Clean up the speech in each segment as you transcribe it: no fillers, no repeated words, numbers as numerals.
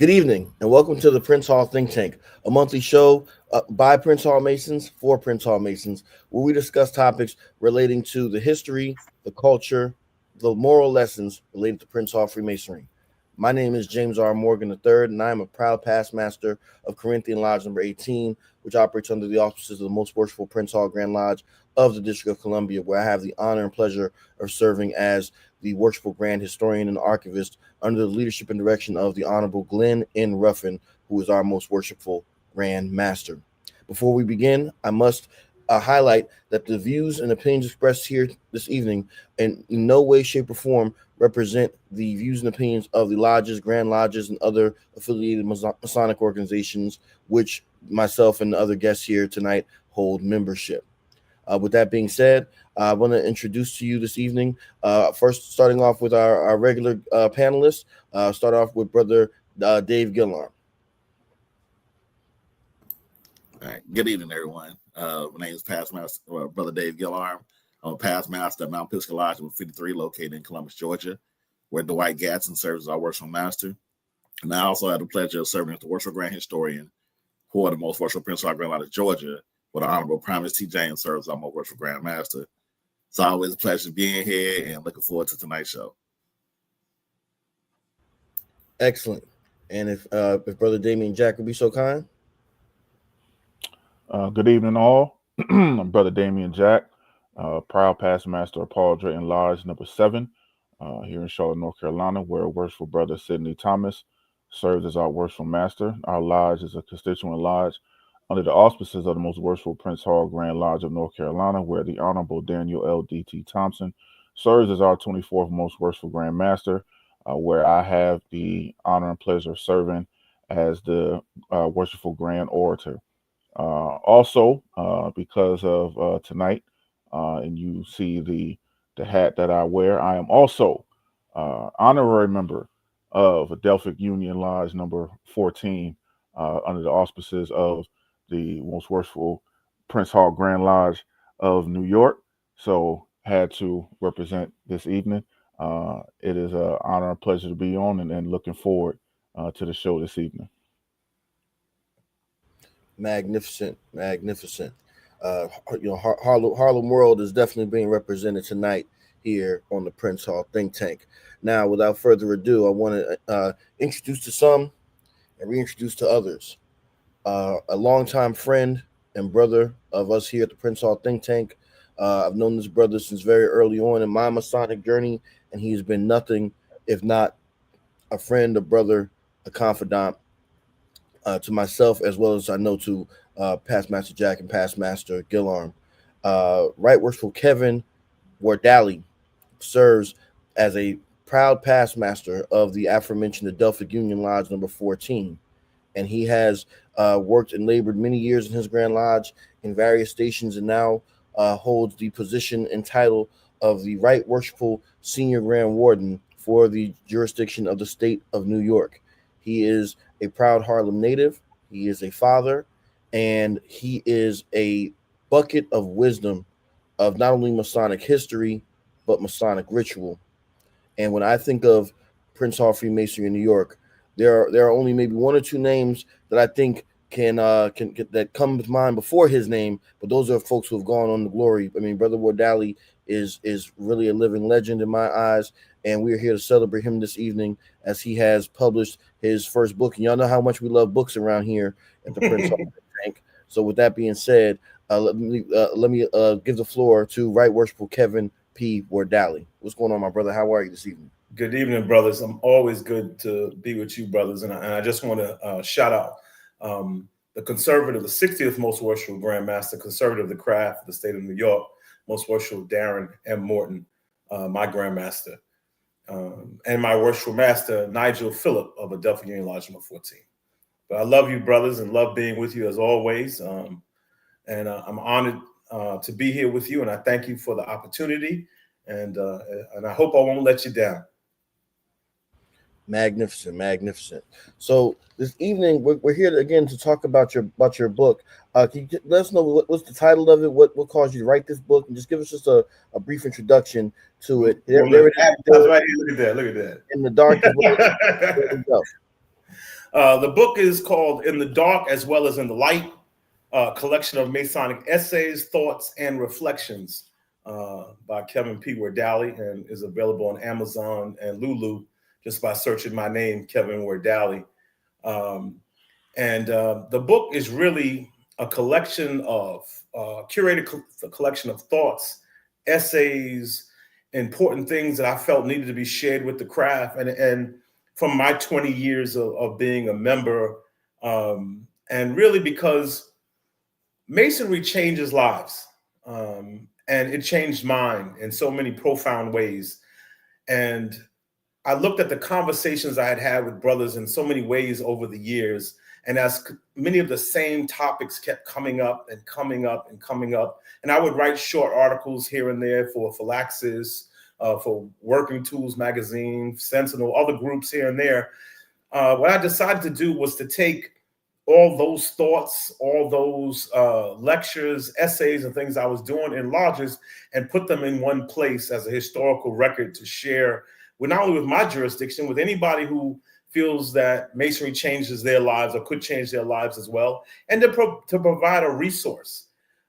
Good evening, and welcome to the Prince Hall Think Tank, a monthly show by Prince Hall Masons for Prince Hall Masons, where we discuss topics relating to the history, the culture, the moral lessons related to Prince Hall Freemasonry. My name is James R. Morgan III, and I am a proud past master of Corinthian Lodge number 18, which operates under the auspices of the Most Worshipful Prince Hall Grand Lodge of the District of Columbia, where I have the honor and pleasure of serving as the Worshipful Grand Historian and Archivist under the leadership and direction of the Honorable Glenn N. Ruffin, who is our most worshipful Grand Master. Before we begin, I must highlight that the views and opinions expressed here this evening in no way, shape, or form represent the views and opinions of the lodges, Grand Lodges, and other affiliated Masonic organizations, which myself and the other guests here tonight hold membership. With that being said, I want to introduce to you this evening, first starting off with our regular panelists. Start off with Brother Dave Gillarm. All right. Good evening, everyone. My name is Past Master, Brother Dave Gillarm. I'm a past master at Mount Pisgah Lodge number 53, located in Columbus, Georgia, where Dwight Gadsden serves as our worshipful master. And I also had the pleasure of serving as the worshipful grand historian for the most worshipful Prince Hall Grand Lodge of Georgia, where the Honorable Primus T. James serves as our most worshipful grand master. It's always a pleasure being here and looking forward to tonight's show. Excellent. And if Brother Damian Jack would be so kind. Good evening, all. I'm Brother Damian Jack, proud past master of Paul Drayton Lodge number 7 here in Charlotte, North Carolina, where worshipful Brother Sidney Thomas serves as our worshipful master. Our lodge is a constituent lodge under the auspices of the most worshipful Prince Hall Grand Lodge of North Carolina, where the Honorable Daniel L. D.T. Thompson serves as our 24th most worshipful Grand Master, where I have the honor and pleasure of serving as the worshipful Grand Orator. Also, because of tonight, and you see the hat that I wear, I am also honorary member of Adelphic Union Lodge number 14 under the auspices of the most worshipful Prince Hall Grand Lodge of New York. So had to represent this evening. It is an honor and pleasure to be on, and looking forward to the show this evening. Magnificent. Harlem World is definitely being represented tonight here on the Prince Hall Think Tank. Now, without further ado, I want to introduce to some and reintroduce to others a longtime friend and brother of us here at the Prince Hall Think Tank. I've known this brother since very early on in my Masonic journey, and he has been nothing if not a friend, a brother, a confidant to myself, as well as I know to Past Master Jack and Past Master Gillarm. Right Worshipful Kevin Wardally serves as a proud past master of the aforementioned Adelphic Union Lodge number 14. And he has worked and labored many years in his Grand Lodge in various stations, and now holds the position and title of the Right Worshipful Senior Grand Warden for the jurisdiction of the state of New York. He is a proud Harlem native. He is a father, and he is a bucket of wisdom of not only Masonic history, but Masonic ritual. And when I think of Prince Hall Freemasonry in New York, there are only maybe one or two names that I think can that come to mind before his name, but those are folks who have gone on to glory. I mean, Brother Wardally is really a living legend in my eyes, and we're here to celebrate him this evening as he has published his first book. And y'all know how much we love books around here at the Prince Hall Tank. So with that being said, let me give the floor to Right Worshipful Kevin P. Wardally. What's going on, my brother? How are you this evening? Good evening, brothers. I'm always good to be with you, brothers. And I just want to shout out the conservative, the 60th most worshipful Grand Master, conservative of the craft of the state of New York, most worshipful Darren M. Morton, my Grand Master, and my worshipful master, Nigel Phillip of Adelphic Union Lodge number 14. But I love you, brothers, and love being with you as always. And I'm honored to be here with you, and I thank you for the opportunity. And I hope I won't let you down. Magnificent. So this evening we're here again to talk about your book. Can you let us know what's the title of it? What caused you to write this book, and just give us just a brief introduction to it. There it is. Right here. Look at that. In the dark. The book is called In the Dark as Well as in the Light, a collection of Masonic essays, thoughts, and reflections by Kevin P. Wardally, and is available on Amazon and Lulu just by searching my name, Kevin Wardally. The book is really a collection of curated collection of thoughts, essays, important things that I felt needed to be shared with the craft, and from my 20 years of being a member, and really because Masonry changes lives, and it changed mine in so many profound ways. And I looked at the conversations I had with brothers in so many ways over the years, and as many of the same topics kept coming up and coming up and coming up, and I would write short articles here and there for Phylaxis, for Working Tools magazine, Sentinel, other groups here and there. What I decided to do was to take all those thoughts, all those lectures, essays, and things I was doing in lodges and put them in one place as a historical record to share with not only with my jurisdiction, with anybody who feels that Masonry changes their lives or could change their lives as well, and to provide a resource.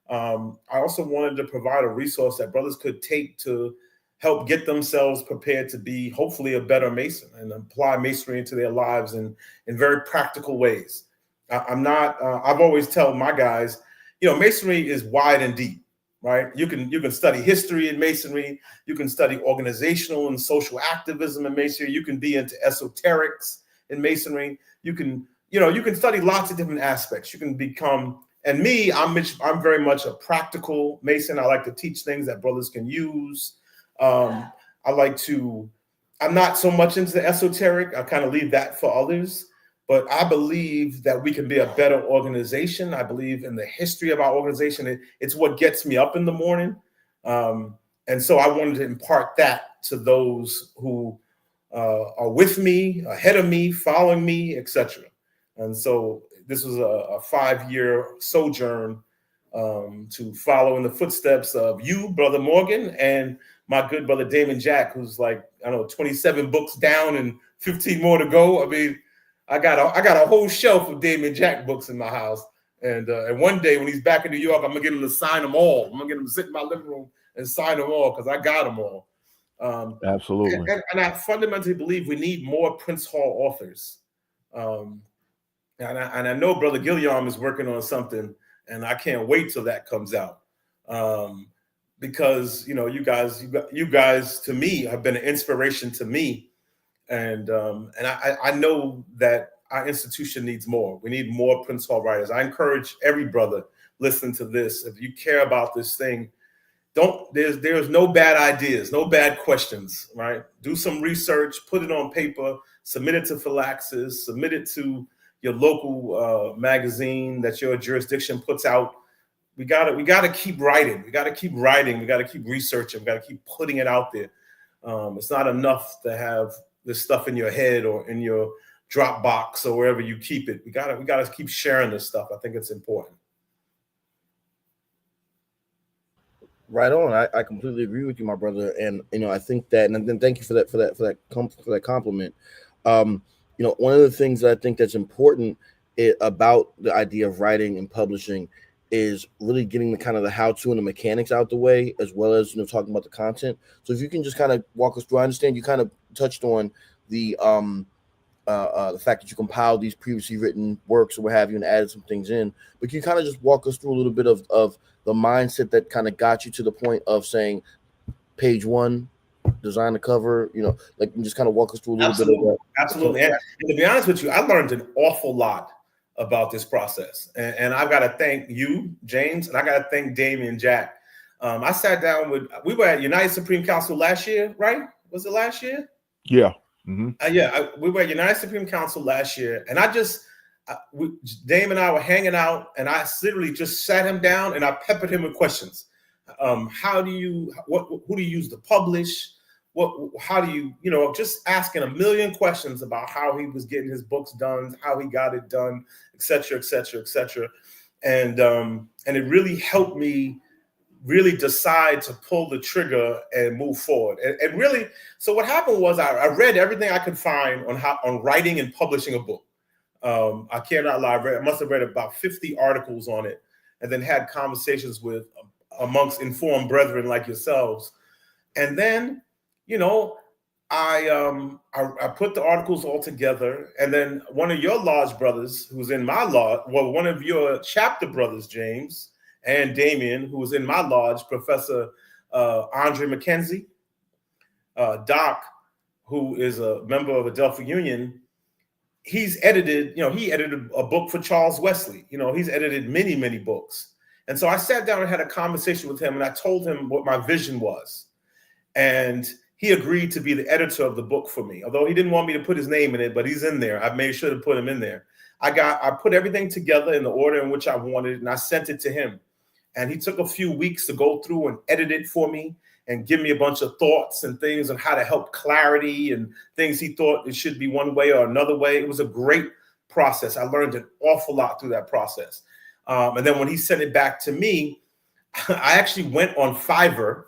I also wanted to provide a resource that brothers could take to help get themselves prepared to be hopefully a better Mason and apply Masonry into their lives in very practical ways. I've always tell my guys, Masonry is wide and deep, right? You can study history in Masonry. You can study organizational and social activism in Masonry. You can be into esoterics in Masonry. You can study lots of different aspects. You can become, and me, I'm very much a practical Mason. I like to teach things that brothers can use. I'm not so much into the esoteric. I kind of leave that for others. But I believe that we can be a better organization. I believe in the history of our organization. It's what gets me up in the morning. And so I wanted to impart that to those who are with me, ahead of me, following me, etc. And so this was a 5-year sojourn to follow in the footsteps of you, Brother Morgan, and my good brother Damon Jack, who's 27 books down and 15 more to go. I mean, I got a whole shelf of Damon Jack books in my house, and one day when he's back in New York, I'm gonna get him to sign them all. I'm gonna get him to sit in my living room and sign them all because I got them all. Absolutely. And I fundamentally believe we need more Prince Hall authors. And I know Brother Gilliam is working on something, and I can't wait till that comes out. Because you guys to me have been an inspiration to me. And I know that our institution needs more. We need more Prince Hall writers. I encourage every brother listening to this, if you care about this thing, there's no bad ideas, no bad questions, right? Do some research, put it on paper, submit it to Phylaxis, submit it to your local magazine that your jurisdiction puts out. We gotta keep writing. We gotta keep writing. We gotta keep researching. We gotta keep putting it out there. It's not enough to have this stuff in your head or in your Dropbox or wherever you keep it. We gotta keep sharing this stuff. I think it's important. Right on. I completely agree with you, my brother. And I think that, and then thank you for that compliment. One of the things that I think that's important about the idea of writing and publishing is really getting the kind of the how-to and the mechanics out the way, as well as talking about the content. So if you can just kind of walk us through, I understand you kind of touched on the fact that you compiled these previously written works or what have you and added some things in, but can you kind of just walk us through a little bit of the mindset that kind of got you to the point of saying page 1, design the cover, just kind of walk us through a little bit of that. Absolutely. And to be honest with you, I learned an awful lot about this process. And I've got to thank you, James, and I got to thank Damien Jack. I sat down we were at United Supreme Council last year, right? Was it last year? Yeah. Mm-hmm. We were at United Supreme Council last year, and Dame and I were hanging out, and I literally just sat him down and I peppered him with questions. Who do you use to publish? How do you, just asking a million questions about how he was getting his books done, how he got it done, et cetera, et cetera, et cetera. And it really helped me really decide to pull the trigger and move forward. And really, so what happened was I read everything I could find on writing and publishing a book. I cannot lie. I must have read about 50 articles on it, and then had conversations with amongst informed brethren like yourselves. And then, you know, I put the articles all together, and then one of your lodge brothers, who's in my lodge, well, one of your chapter brothers, James and Damien, who was in my lodge, Professor Andre McKenzie, Doc, who is a member of Adelphi Union. He's edited, he edited a book for Charles Wesley. He's edited many, many books. And so I sat down and had a conversation with him, and I told him what my vision was. And he agreed to be the editor of the book for me, although he didn't want me to put his name in it, but he's in there. I made sure to put him in there. I put everything together in the order in which I wanted it, and I sent it to him. And he took a few weeks to go through and edit it for me and give me a bunch of thoughts and things on how to help clarity and things he thought it should be one way or another way. It was a great process. I learned an awful lot through that process. And then when he sent it back to me, I actually went on Fiverr,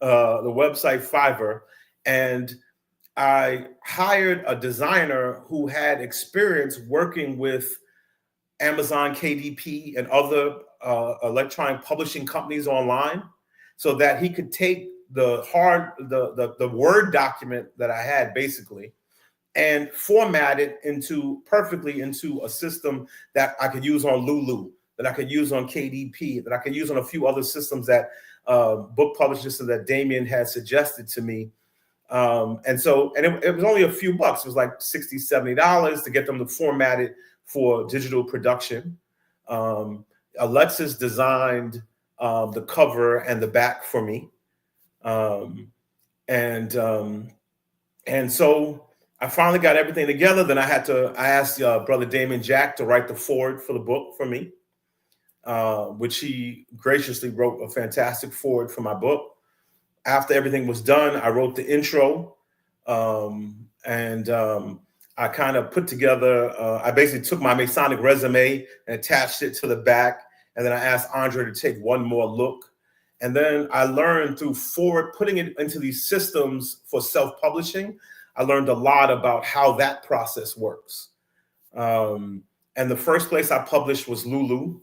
the website Fiverr, and I hired a designer who had experience working with Amazon KDP and other electronic publishing companies online, so that he could take the Word document that I had basically and format it perfectly into a system that I could use on Lulu, that I could use on KDP, that I could use on a few other systems that book publishers that Damien had suggested to me. And it was only a few bucks. It was like $60, $70 to get them to format it for digital production. Alexis designed the cover and the back for me. And so I finally got everything together. Then I asked Brother Damon Jack to write the foreword for the book for me, which he graciously wrote a fantastic foreword for my book. After everything was done, I wrote the intro, and I kind of put together, I basically took my Masonic resume and attached it to the back. And then I asked Andre to take one more look. And then I learned through putting it into these systems for self-publishing, I learned a lot about how that process works. And the first place I published was Lulu.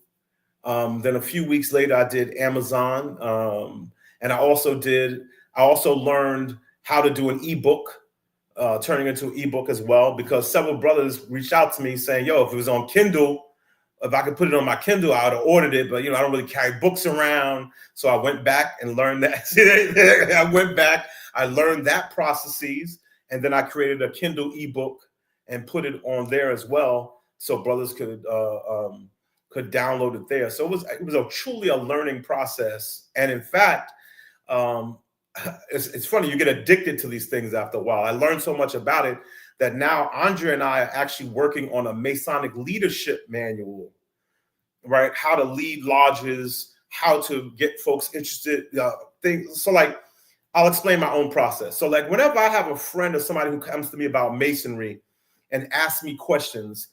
Then a few weeks later, I did Amazon. And I also learned how to do an ebook, turning into an ebook as well, because several brothers reached out to me saying, yo, if it was on Kindle, if I could put it on my Kindle, I would have ordered it, but I don't really carry books around. So I went back and learned that. I learned that processes, and then I created a Kindle ebook and put it on there as well, so brothers could download it there. So it was truly a learning process. And in fact, it's funny, you get addicted to these things after a while. I learned so much about it that now Andre and I are actually working on a Masonic leadership manual, right? How to lead lodges, how to get folks interested, things. So like, I'll explain my own process. So like, whenever I have a friend or somebody who comes to me about Masonry and asks me questions,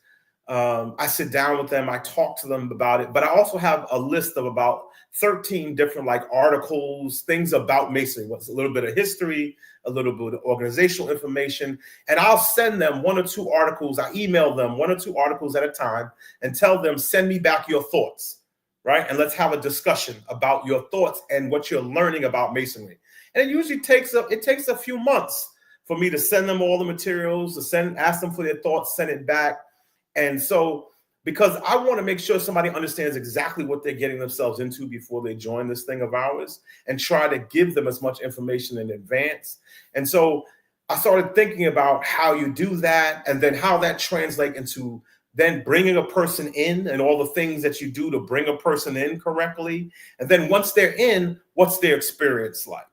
I sit down with them, I talk to them about it, but I also have a list of about 13 different articles, things about Masonry. What's a little bit of history, a little bit of organizational information, and I'll send them one or two articles. I email them one or two articles at a time and tell them, send me back your thoughts, right? And let's have a discussion about your thoughts and what you're learning about Masonry. And it usually takes a few months for me to send them all the materials, ask them for their thoughts, send it back. And so, because I want to make sure somebody understands exactly what they're getting themselves into before they join this thing of ours, and try to give them as much information in advance. And so I started thinking about how you do that, and then how that translates into then bringing a person in and all the things that you do to bring a person in correctly. And then once they're in, what's their experience like,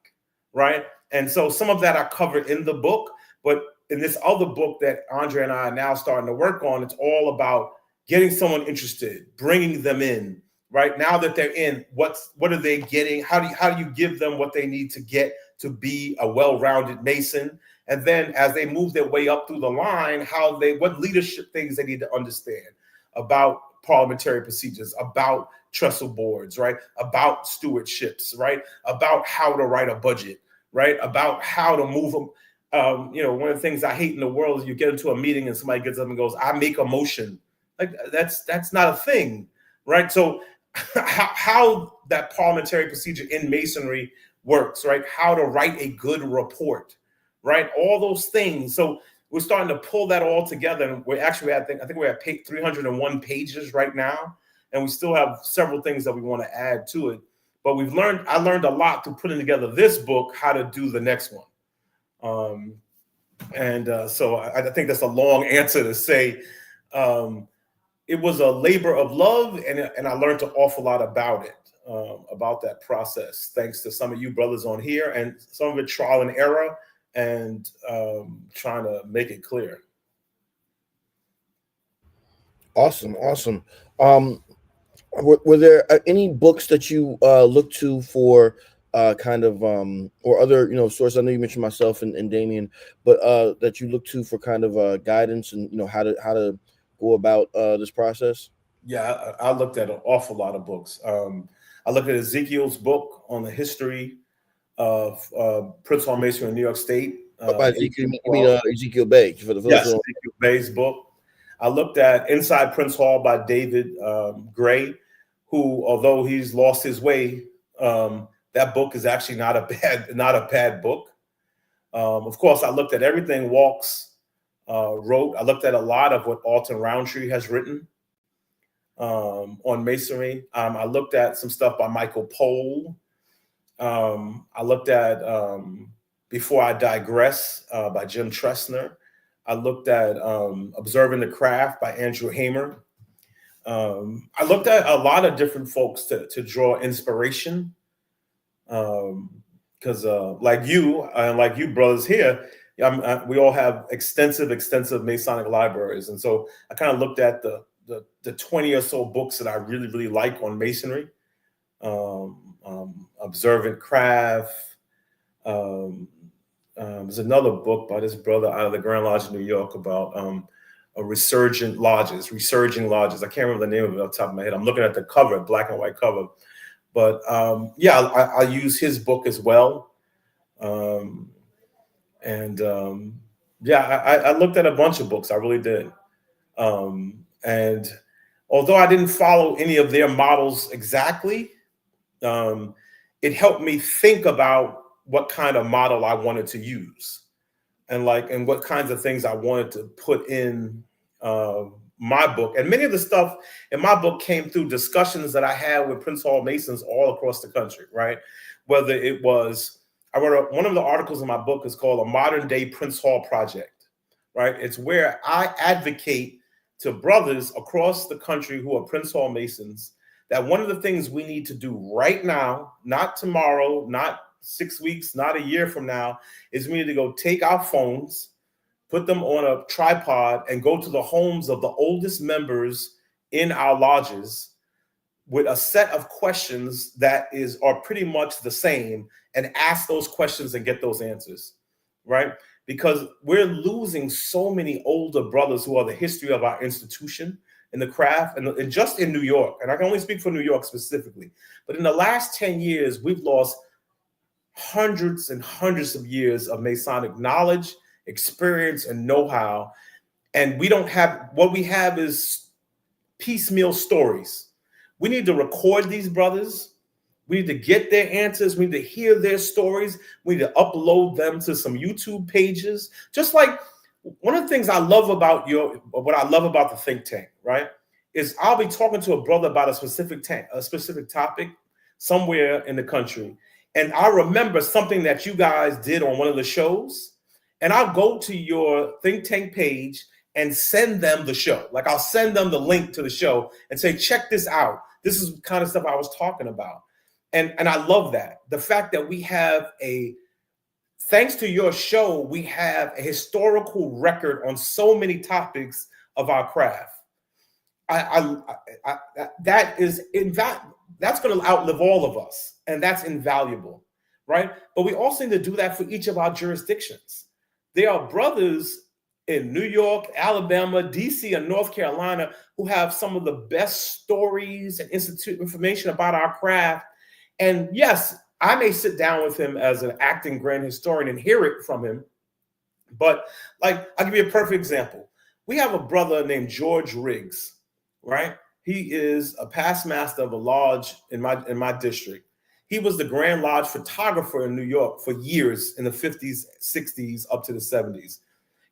right? And so some of that I covered in the book, but in this other book that Andre and I are now starting to work on, it's all about getting someone interested, bringing them in, right? Now that they're in, what are they getting? How do you give them what they need to get to be a well-rounded Mason? And then as they move their way up through the line, what leadership things they need to understand about parliamentary procedures, about trestle boards, right? About stewardships, right? About how to write a budget, right? About how to move them. one of the things I hate in the world is you get into a meeting and somebody gets up and goes, "I make a motion." Like that's not a thing, right? So how that parliamentary procedure in Masonry works, right? How to write a good report, right? All those things. So we're starting to pull that all together, and we're actually I think we're at 301 pages right now, and we still have several things that we want to add to it. But I learned a lot through putting together this book, how to do the next one. So I think that's a long answer to say it was a labor of love, and I learned an awful lot about it, about that process, thanks to some of you brothers on here, and some of it trial and error, and trying to make it clear. Awesome. Were there any books that you look to for kind of or other sources? I know you mentioned myself and Damien, but that you look to for kind of guidance and how to go about this process? Yeah, I looked at an awful lot of books. I looked at Ezekiel's book on the history of Prince Hall Masonry in New York State. Ezekiel, you mean Ezekiel Bay? Yes, Ezekiel Bay's book. I looked at Inside Prince Hall by David Gray, who, although he's lost his way, that book is actually not a bad book. Of course, I looked at everything Walks wrote. I looked at a lot of what Alton Roundtree has written on Masonry. I looked at some stuff by Michael Pohl. I looked at Before I Digress by Jim Tressner. I looked at Observing the Craft by Andrew Hamer. I looked at a lot of different folks to draw inspiration. Because like you brothers here, we all have extensive Masonic libraries. And so I kind of looked at the 20 or so books that I really, really like on Masonry. Observant Craft. There's another book by this brother out of the Grand Lodge of New York about resurging lodges. I can't remember the name of it off the top of my head. I'm looking at the cover, black and white cover. But I use his book as well. I looked at a bunch of books. I really did. And although I didn't follow any of their models exactly, it helped me think about what kind of model I wanted to use and what kinds of things I wanted to put in my book. And many of the stuff in my book came through discussions that I had with Prince Hall Masons all across the country, right? Whether it was, one of the articles in my book is called A Modern Day Prince Hall Project, right? It's where I advocate to brothers across the country who are Prince Hall Masons that one of the things we need to do right now, not tomorrow, not 6 weeks, not a year from now, is we need to go take our phones, put them on a tripod, and go to the homes of the oldest members in our lodges with a set of questions that are pretty much the same, and ask those questions and get those answers, right? Because we're losing so many older brothers who are the history of our institution in the craft, and just in New York, and I can only speak for New York specifically, but in the last 10 years, we've lost hundreds and hundreds of years of Masonic knowledge, experience, and know-how. And what we have is piecemeal stories. We need to record these brothers. We need to get their answers. We need to hear their stories. We need to upload them to some YouTube pages. Just like one of the things I love about what I love about the think tank, right, is I'll be talking to a brother about a specific topic somewhere in the country. And I remember something that you guys did on one of the shows, and I'll go to your think tank page and send them the show. Like, I'll send them the link to the show and say, check this out. This is the kind of stuff I was talking about. And I love that. The fact that we have thanks to your show, we have a historical record on so many topics of our craft. That's going to outlive all of us, and that's invaluable, right? But we also need to do that for each of our jurisdictions. There are brothers in New York, Alabama, DC, and North Carolina who have some of the best stories and institute information about our craft. And yes, I may sit down with him as an acting grand historian and hear it from him, But like, I'll give you a perfect example. We have a brother named George Riggs, right? He is a past master of a lodge in my district. He was the Grand Lodge photographer in New York for years in the 50s, 60s, up to the 70s.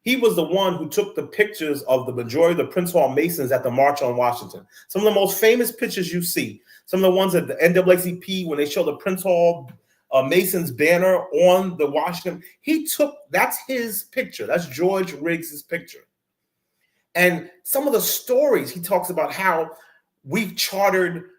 He was the one who took the pictures of the majority of the Prince Hall Masons at the March on Washington. Some of the most famous pictures you see, some of the ones at the NAACP when they show the Prince Hall Masons banner on the Washington, that's his picture. That's George Riggs's picture. And some of the stories he talks about how we chartered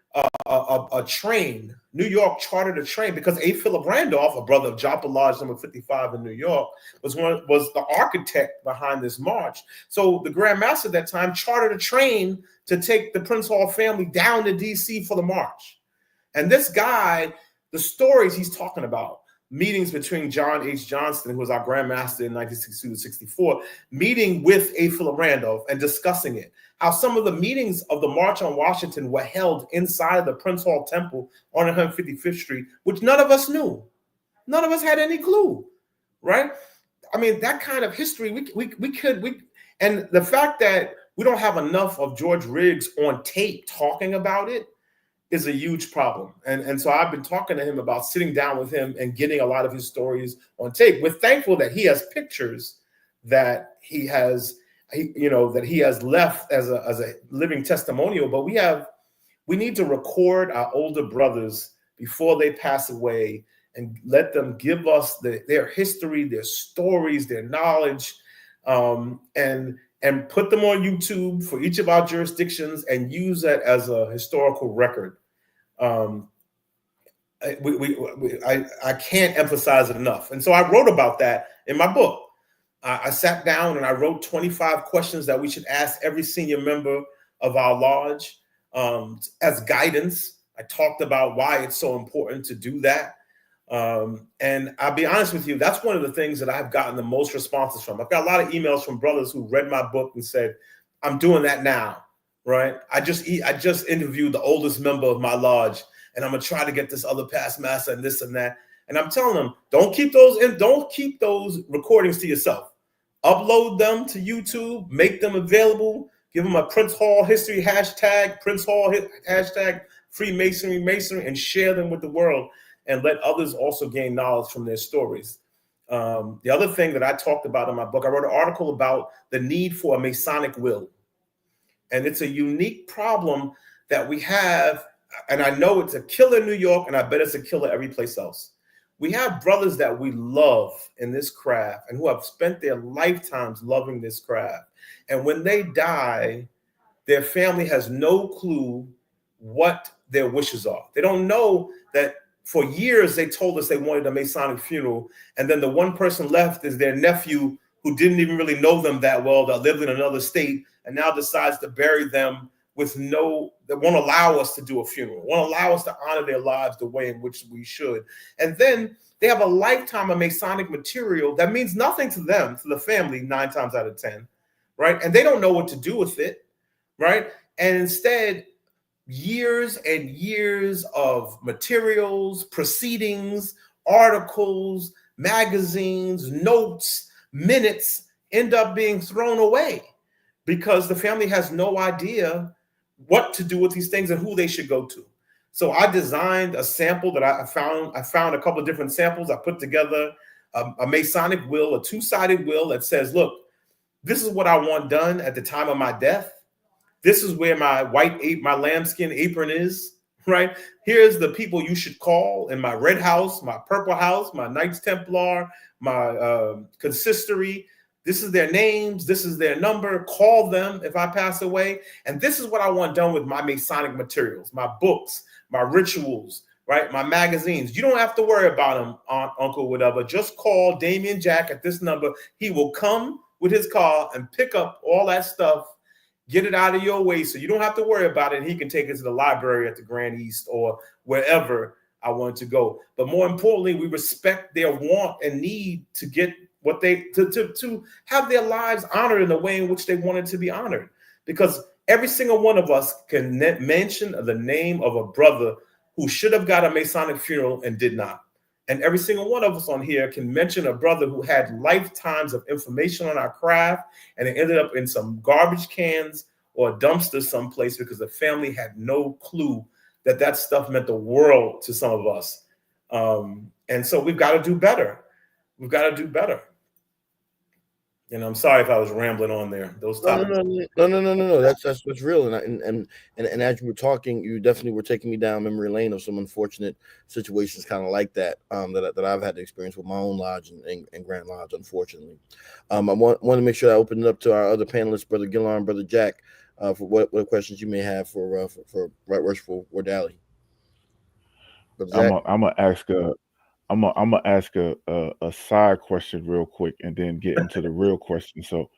a train. New York chartered a train because A. Philip Randolph, a brother of Joppa Lodge number 55 in New York, was the architect behind this march. So the Grand Master at that time chartered a train to take the Prince Hall family down to DC for the march. And this guy, the stories he's talking about, meetings between John H. Johnston, who was our Grand Master in 1962 to 64, meeting with A. Philip Randolph and discussing it. How some of the meetings of the March on Washington were held inside of the Prince Hall Temple on 155th Street, which none of us knew. None of us had any clue, right? I mean, that kind of history, and the fact that we don't have enough of George Riggs on tape talking about it is a huge problem. And so I've been talking to him about sitting down with him and getting a lot of his stories on tape. We're thankful that he has pictures that he has left as a living testimonial, but we need to record our older brothers before they pass away and let them give us their history, their stories, their knowledge, and put them on YouTube for each of our jurisdictions and use that as a historical record. I can't emphasize it enough. And so I wrote about that in my book. I sat down and I wrote 25 questions that we should ask every senior member of our lodge as guidance. I talked about why it's so important to do that. And I'll be honest with you, that's one of the things that I've gotten the most responses from. I've got a lot of emails from brothers who read my book and said, I'm doing that now, right? I just interviewed the oldest member of my lodge, and I'm gonna try to get this other past master and this and that. And I'm telling them, don't keep those recordings to yourself. Upload them to YouTube, make them available, give them a Prince Hall history hashtag, Prince Hall hashtag, Freemasonry, and share them with the world and let others also gain knowledge from their stories. The other thing that I talked about in my book, I wrote an article about the need for a Masonic will. And it's a unique problem that we have, and I know it's a killer in New York, and I bet it's a killer every place else. We have brothers that we love in this craft and who have spent their lifetimes loving this craft. And when they die, their family has no clue what their wishes are. They don't know that for years they told us they wanted a Masonic funeral. And then the one person left is their nephew who didn't even really know them that well, that lived in another state, and now decides to bury them that won't allow us to do a funeral, won't allow us to honor their lives the way in which we should. And then they have a lifetime of Masonic material that means nothing to them, to the family, 9 times out of 10, right? And they don't know what to do with it, right? And instead, years and years of materials, proceedings, articles, magazines, notes, minutes end up being thrown away because the family has no idea what to do with these things and who they should go to. So I designed a sample that I found a couple of different samples. I put together a Masonic will, a 2-sided will that says, look, this is what I want done at the time of my death. This is where my my lambskin apron is, right? Here's the people you should call in my red house, my purple house, my Knights Templar, my consistory. This is their names. This is their number. Call them if I pass away. And this is what I want done with my Masonic materials, my books, my rituals, right? My magazines. You don't have to worry about them, aunt, uncle, whatever. Just call Damian Jack at this number. He will come with his car and pick up all that stuff, get it out of your way so you don't have to worry about it. And he can take it to the library at the Grand East or wherever I want to go. But more importantly, we respect their want and need to get what they to have their lives honored in the way in which they wanted to be honored. Because every single one of us can mention the name of a brother who should have got a Masonic funeral and did not. And every single one of us on here can mention a brother who had lifetimes of information on our craft, and it ended up in some garbage cans or a dumpster someplace because the family had no clue that stuff meant the world to some of us. And so we've got to do better. We've got to do better. And I'm sorry if I was rambling on there. Those topics. No. That's what's real. And as you were talking, you definitely were taking me down memory lane of some unfortunate situations, kind of like that, that I've had to experience with my own lodge and Grand Lodge, unfortunately. I want to make sure I open it up to our other panelists, Brother Gillarm, Brother Jack, for what questions you may have for Right Worshipful Wardally. I'm gonna ask a side question real quick and then get into the real question. So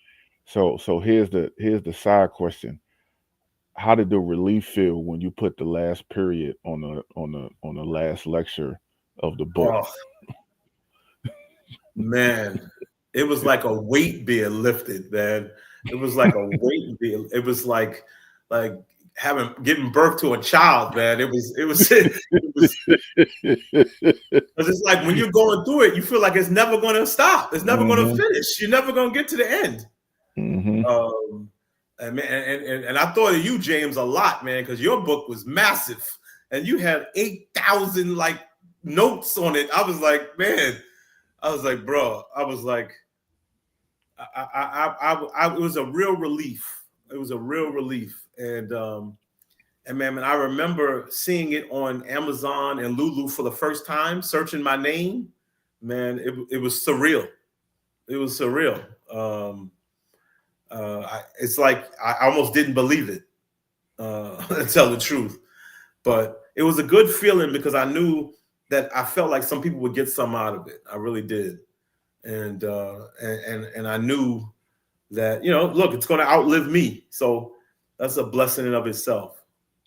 here's the side question. How did the relief feel when you put the last period on the last lecture of the book? Oh, man, it was like a weight being lifted, man. It was like a weight being. It was like giving birth to a child, man. It was it's like when you're going through it, you feel like it's never going to stop. It's never going to finish. You're never going to get to the end. And I thought of you, James, a lot, man, because your book was massive and you had 8,000 like notes on it. I was like, man, bro, I was like, it was a real relief. It was a real relief. And man, I remember seeing it on Amazon and Lulu for the first time, searching my name. Man, it was surreal. It was surreal. It's like I almost didn't believe it, to tell the truth. But it was a good feeling because I knew that I felt like some people would get some out of it. I really did. And I knew that, look, it's going to outlive me. So that's a blessing in of itself.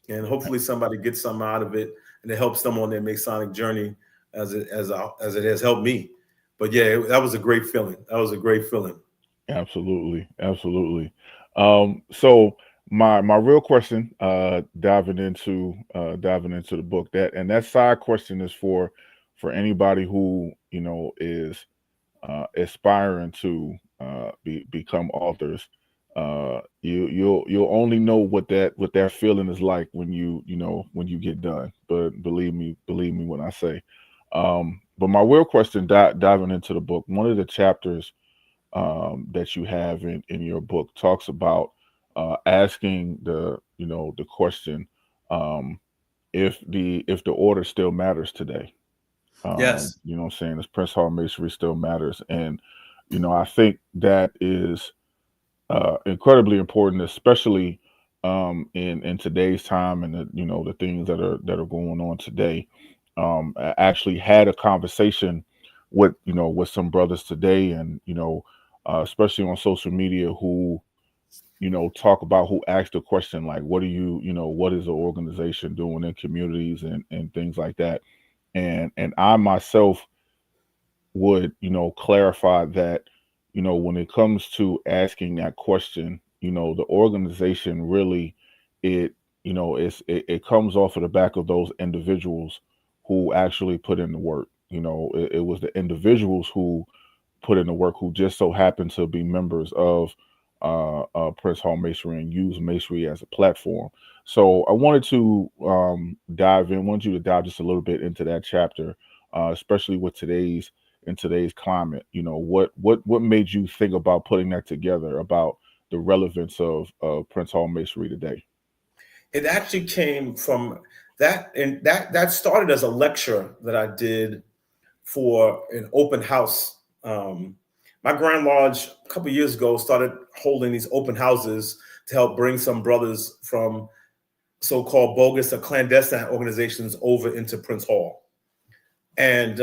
And hopefully somebody gets something out of it and it helps them on their Masonic journey as it has helped me. But yeah, that was a great feeling. That was a great feeling. Absolutely. So my real question, diving into the book, that side question is for anybody who is aspiring to become authors. You'll only know what that feeling is like when you get done. But believe me when I say. But my real question, diving into the book, one of the chapters that you have in your book talks about asking the question if the order still matters today. Yes. You know what I'm saying? This Prince Hall Masonry still matters. And, I think that is incredibly important, especially in today's time and the things that are going on today. I actually had a conversation with some brothers today, and especially on social media, who talk about, who ask the question like, what is the organization doing in communities and things like that. And I myself would clarify that when it comes to asking that question, the organization really, it comes off of the back of those individuals who actually put in the work. It was the individuals who put in the work, who just so happen to be members of Prince Hall Masonry and use Masonry as a platform. So I wanted to want you to dive just a little bit into that chapter, especially with today's climate. What made you think about putting that together, about the relevance of Prince Hall Masonry today? It actually came from that, and that started as a lecture that I did for an open house. My Grand Lodge a couple of years ago started holding these open houses to help bring some brothers from so-called bogus or clandestine organizations over into Prince Hall. And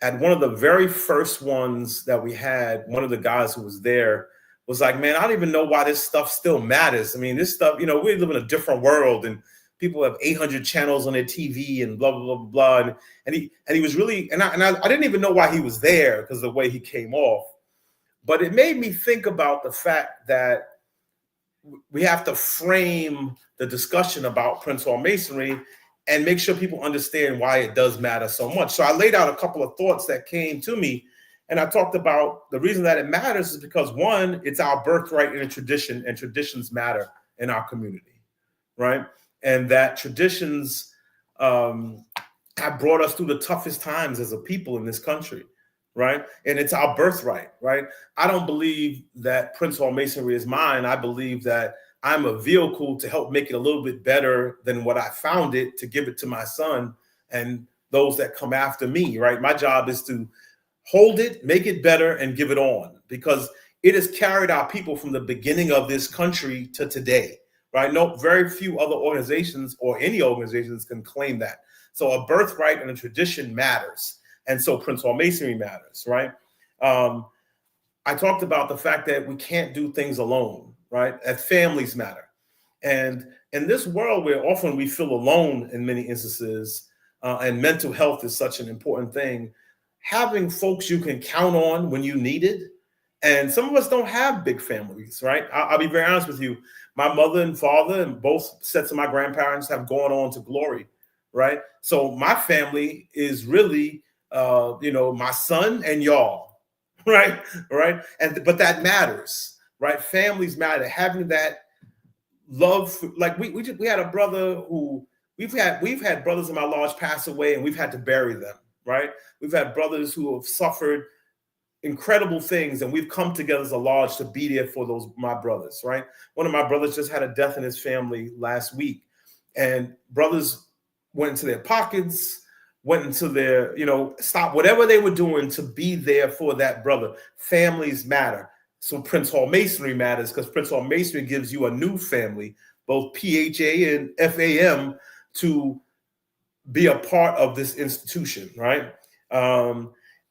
at one of the very first ones that we had, one of the guys who was there was like, man, I don't even know why this stuff still matters. I mean, this stuff, we live in a different world, and people have 800 channels on their TV and blah, blah, blah, blah. And he was really, and I didn't even know why he was there because of the way he came off. But it made me think about the fact that we have to frame the discussion about Prince Hall Masonry and make sure people understand why it does matter so much. So I laid out a couple of thoughts that came to me, and I talked about the reason that it matters is because, one, it's our birthright and a tradition, and traditions matter in our community, right? And that traditions have brought us through the toughest times as a people in this country, right? And it's our birthright, right? I don't believe that Prince Hall Masonry is mine. I believe that I'm a vehicle to help make it a little bit better than what I found it, to give it to my son and those that come after me, right? My job is to hold it, make it better, and give it on, because it has carried our people from the beginning of this country to today, right? No, very few other organizations or any organizations can claim that. So a birthright and a tradition matters. And so Prince Hall Masonry matters, right? I talked about the fact that we can't do things alone, right? That families matter. And in this world where often we feel alone in many instances, and mental health is such an important thing, having folks you can count on when you need it. And some of us don't have big families, right? I'll be very honest with you. My mother and father and both sets of my grandparents have gone on to glory, right? So my family is really, my son and y'all, right? But that matters, right? Families matter. Having that love, like we had a brother who we've had brothers in my lodge pass away, and we've had to bury them, right? We've had brothers who have suffered incredible things, and we've come together as a lodge to be there for my brothers, right? One of my brothers just had a death in his family last week, and brothers went into their pockets, went into their, stop whatever they were doing to be there for that brother. Families matter. So Prince Hall Masonry matters, because Prince Hall Masonry gives you a new family, both PHA and FAM, to be a part of this institution, right?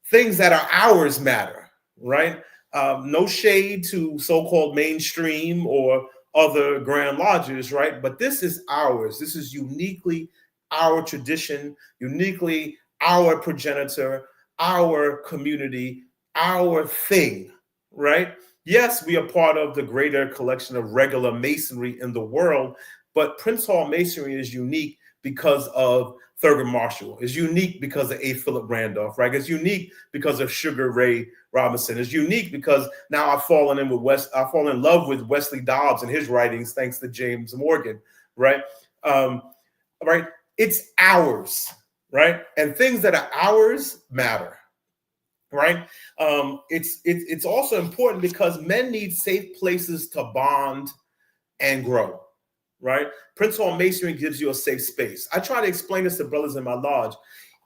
Things that are ours matter, right? No shade to so-called mainstream or other grand lodges, right? But this is ours. This is uniquely our tradition, uniquely our progenitor, our community, our thing, right? Yes, we are part of the greater collection of regular masonry in the world, but Prince Hall Masonry is unique because of Thurgood Marshall, is unique because of A. Philip Randolph, right? It's unique because of Sugar Ray Robinson. It's unique because now I've fallen in love with Wesley Dobbs and his writings, thanks to James Morgan, right? Right? It's ours, right? And things that are ours matter, right? It's also important because men need safe places to bond and grow, right? Prince Hall Masonry gives you a safe space. I try to explain this to brothers in my lodge.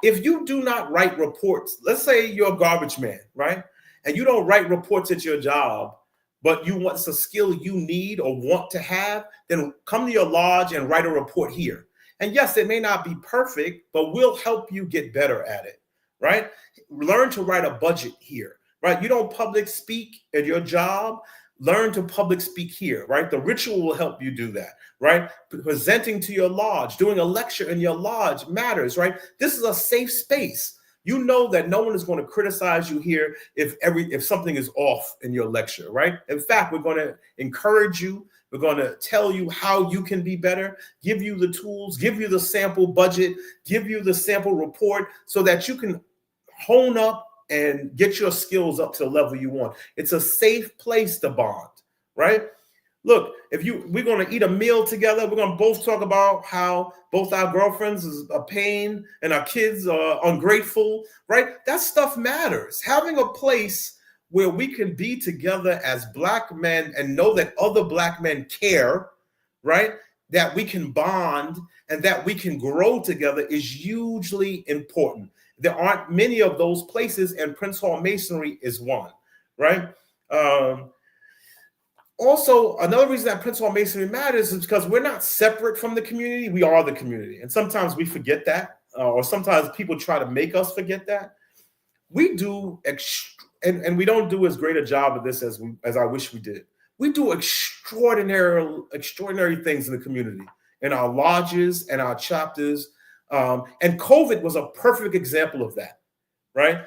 If you do not write reports, let's say you're a garbage man, right? And you don't write reports at your job, but it's a skill you need or want to have, then come to your lodge and write a report here. And yes, it may not be perfect, but we'll help you get better at it, right? Learn to write a budget here, right? You don't public speak at your job, learn to public speak here, right? The ritual will help you do that, right? Presenting to your lodge, doing a lecture in your lodge matters, right? This is a safe space. You know that no one is going to criticize you here if something is off in your lecture, right? In fact, we're going to encourage you. We're going to tell you how you can be better, give you the tools, give you the sample budget, give you the sample report so that you can hone up and get your skills up to the level you want. It's a safe place to bond, right? Look, we're going to eat a meal together. We're going to both talk about how both our girlfriends is a pain and our kids are ungrateful, right? That stuff matters. Having a place where we can be together as Black men and know that other Black men care, right? That we can bond and that we can grow together is hugely important. There aren't many of those places, and Prince Hall Masonry is one, right? Also, another reason that Prince Hall Masonry matters is because we're not separate from the community. We are the community. And sometimes we forget that, or sometimes people try to make us forget that. We do, and we don't do as great a job of this as I wish we did. We do extraordinary things in the community, in our lodges and our chapters. And COVID was a perfect example of that, right?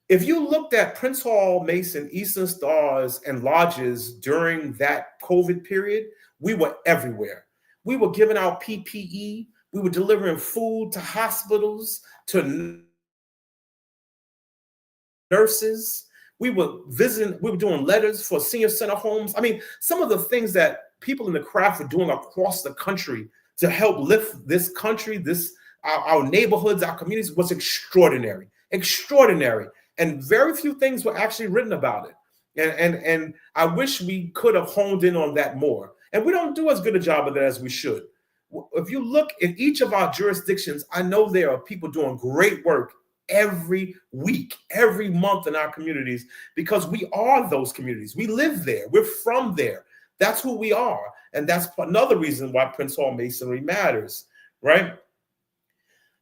If you looked at Prince Hall Mason, Eastern Stars, and lodges during that COVID period, we were everywhere. We were giving out PPE. We were delivering food to hospitals, to nurses. We were visiting, we were doing letters for senior center homes. I mean, some of the things that people in the craft were doing across the country to help lift this country, our neighborhoods, our communities was extraordinary, extraordinary. And very few things were actually written about it. And I wish we could have honed in on that more. And we don't do as good a job of that as we should. If you look in each of our jurisdictions, I know there are people doing great work every week, every month in our communities, because we are those communities. We live there. We're from there. That's who we are. And that's another reason why Prince Hall Masonry matters, right?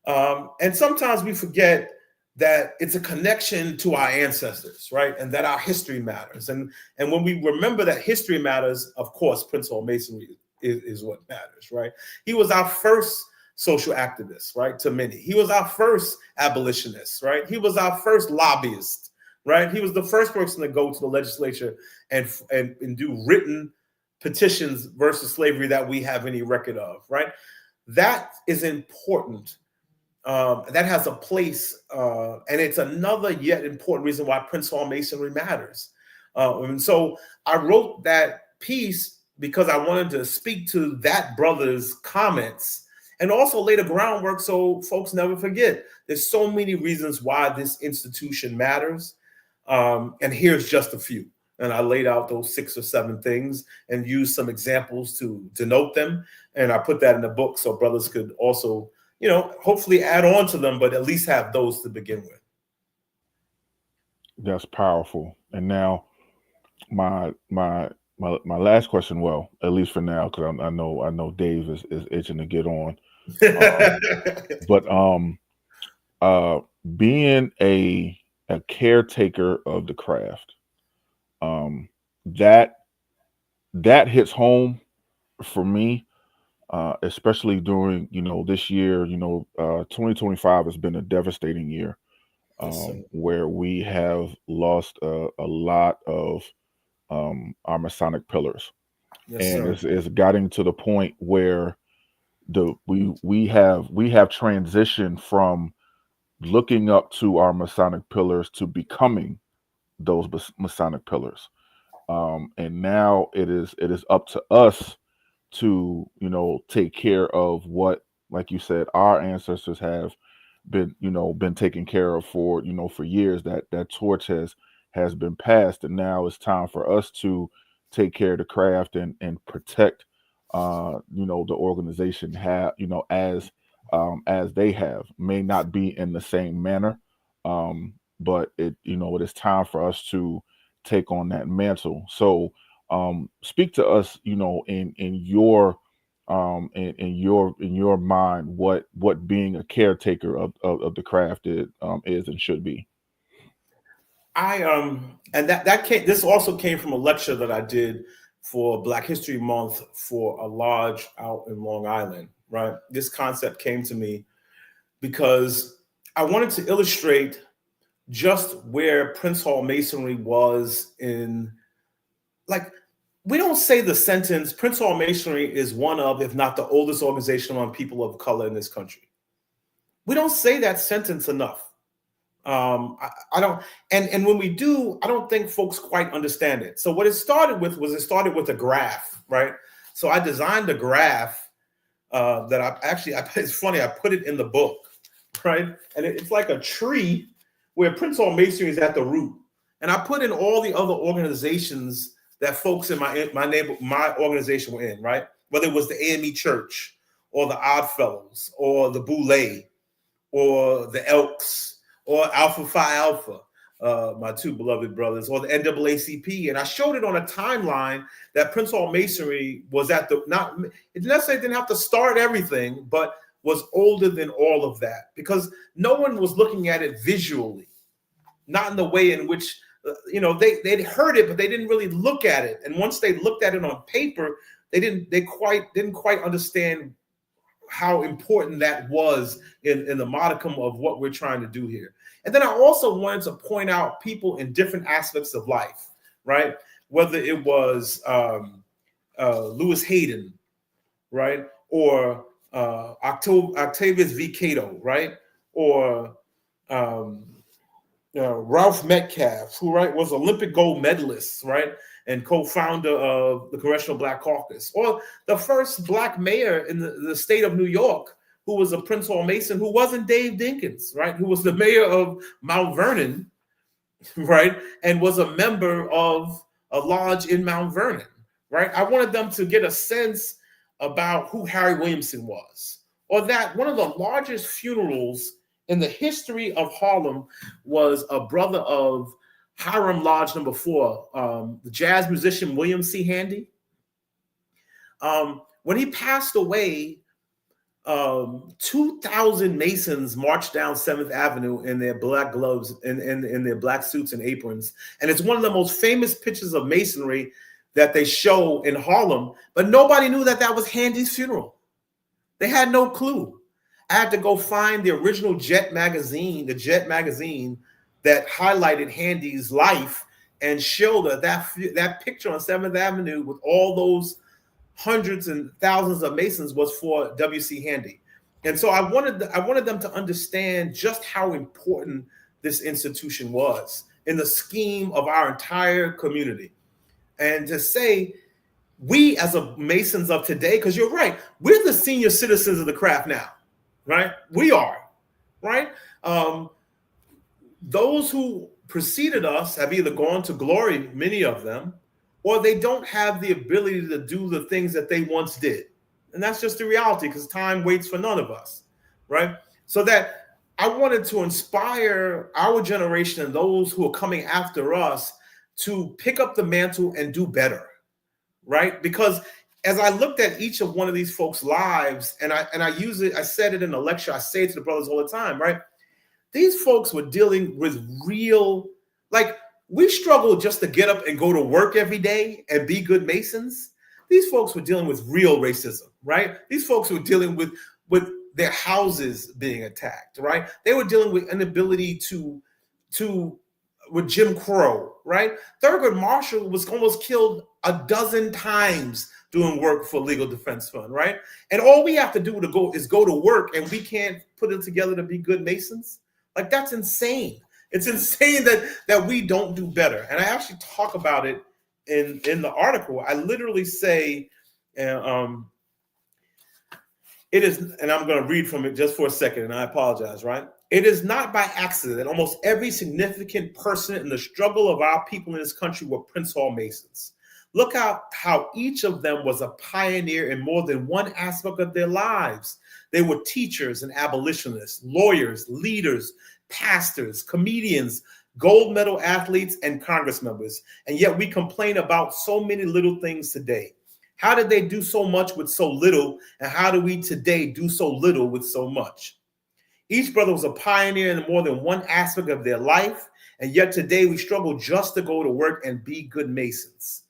And sometimes we forget that it's a connection to our ancestors, right? And that our history matters. And when we remember that history matters, of course, Prince Hall Masonry is what matters, right? He was our first social activist, right? To many. He was our first abolitionist, right? He was our first lobbyist, right? He was the first person to go to the legislature and do written petitions versus slavery that we have any record of, right? That is important. That has a place, and it's another yet important reason why Prince Hall Masonry matters. And so I wrote that piece because I wanted to speak to that brother's comments and also lay the groundwork so folks never forget. There's so many reasons why this institution matters, and here's just a few. And I laid out those 6 or 7 things and used some examples to denote them. And I put that in the book so brothers could also, hopefully add on to them, but at least have those to begin with. That's powerful. And now my last question, well, at least for now, because I know Dave is itching to get on. But being a caretaker of the craft, that hits home for me, especially during this year. 2025 has been a devastating year, where we have lost a lot of our Masonic pillars. Yes, and sir. it's gotten to the point where we have transitioned from looking up to our Masonic pillars to becoming those Masonic pillars. And now it is up to us to take care of what, like you said, our ancestors have been taken care of for years. That torch has been passed, and now it's time for us to take care of the craft and protect the organization as they have. May not be in the same manner, but it is time for us to take on that mantle. So speak to us, in your in your mind, what being a caretaker of the craft is and should be. And this also came from a lecture that I did for Black History Month for a lodge out in Long Island, right? This concept came to me because I wanted to illustrate just where Prince Hall Masonry was in, like, we don't say the sentence, Prince Hall Masonry is one of, if not the oldest organization on people of color in this country. We don't say that sentence enough. I don't, and when we do, I don't think folks quite understand it. So what it started with a graph, right? So I designed a graph that it's funny, I put it in the book, right? And it's like a tree where Prince Hall Masonry is at the root. And I put in all the other organizations that folks in my organization were in, right? Whether it was the AME Church or the Odd Fellows or the Boulay or the Elks or Alpha Phi Alpha, my 2 beloved brothers, or the NAACP. And I showed it on a timeline that Prince Hall Masonry was it necessarily didn't have to start everything, but was older than all of that because no one was looking at it visually, not in the way in which, they'd heard it, but they didn't really look at it. And once they looked at it on paper, they didn't quite understand how important that was in the modicum of what we're trying to do here. And then I also wanted to point out people in different aspects of life, right? Whether it was Lewis Hayden, right? Or Octavius V. Cato, right? Or Ralph Metcalf, who was Olympic gold medalist, right? And co-founder of the Congressional Black Caucus, or the first Black mayor in the state of New York, who was a Prince Hall Mason, who wasn't Dave Dinkins, right? Who was the mayor of Mount Vernon, right? And was a member of a lodge in Mount Vernon, right? I wanted them to get a sense about who Harry Williamson was, or that one of the largest funerals in the history of Harlem was a brother of Hiram Lodge number 4, the jazz musician William C. Handy. When he passed away, 2,000 Masons marched down 7th Avenue in their black gloves, in their black suits and aprons. And it's one of the most famous pictures of Masonry that they show in Harlem, but nobody knew that was Handy's funeral. They had no clue. I had to go find the original Jet magazine, the Jet magazine that highlighted Handy's life, and showed that picture on 7th Avenue with all those hundreds and thousands of Masons was for W.C. Handy. And so I wanted them to understand just how important this institution was in the scheme of our entire community. And to say, we as a Masons of today, because you're right, we're the senior citizens of the craft now. Right? We are, right? Those who preceded us have either gone to glory, many of them, or they don't have the ability to do the things that they once did. And that's just the reality, because time waits for none of us, right? So that I wanted to inspire our generation and those who are coming after us to pick up the mantle and do better, right? Because as I looked at each of one of these folks' lives, and I use it, I said it in a lecture, I say it to the brothers all the time, right? These folks were dealing with real, like, we struggle just to get up and go to work every day and be good Masons. These folks were dealing with real racism, right? These folks were dealing with their houses being attacked, right? They were dealing with inability with Jim Crow, right? Thurgood Marshall was almost killed a dozen times doing work for Legal Defense Fund, right? And all we have to do is go to work, and we can't put it together to be good Masons. Like, that's insane. It's insane that we don't do better. And I actually talk about it in the article. I literally say, it is, and I'm going to read from it just for a second, and I apologize, right? It is not by accident that almost every significant person in the struggle of our people in this country were Prince Hall Masons. Look how each of them was a pioneer in more than one aspect of their lives. They were teachers and abolitionists, lawyers, leaders, pastors, comedians, gold medal athletes, and Congress members. And yet we complain about so many little things today. How did they do so much with so little? And how do we today do so little with so much? Each brother was a pioneer in more than one aspect of their life. And yet today we struggle just to go to work and be good Masons.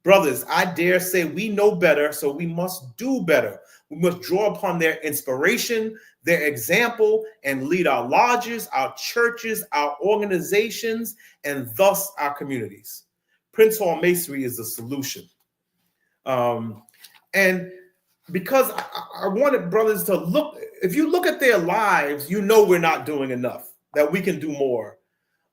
Brothers, I dare say we know better, so we must do better. We must draw upon their inspiration, their example, and lead our lodges, our churches, our organizations, and thus our communities. Prince Hall Masonry is the solution. And because I wanted brothers to look, if you look at their lives, you know we're not doing enough, that we can do more.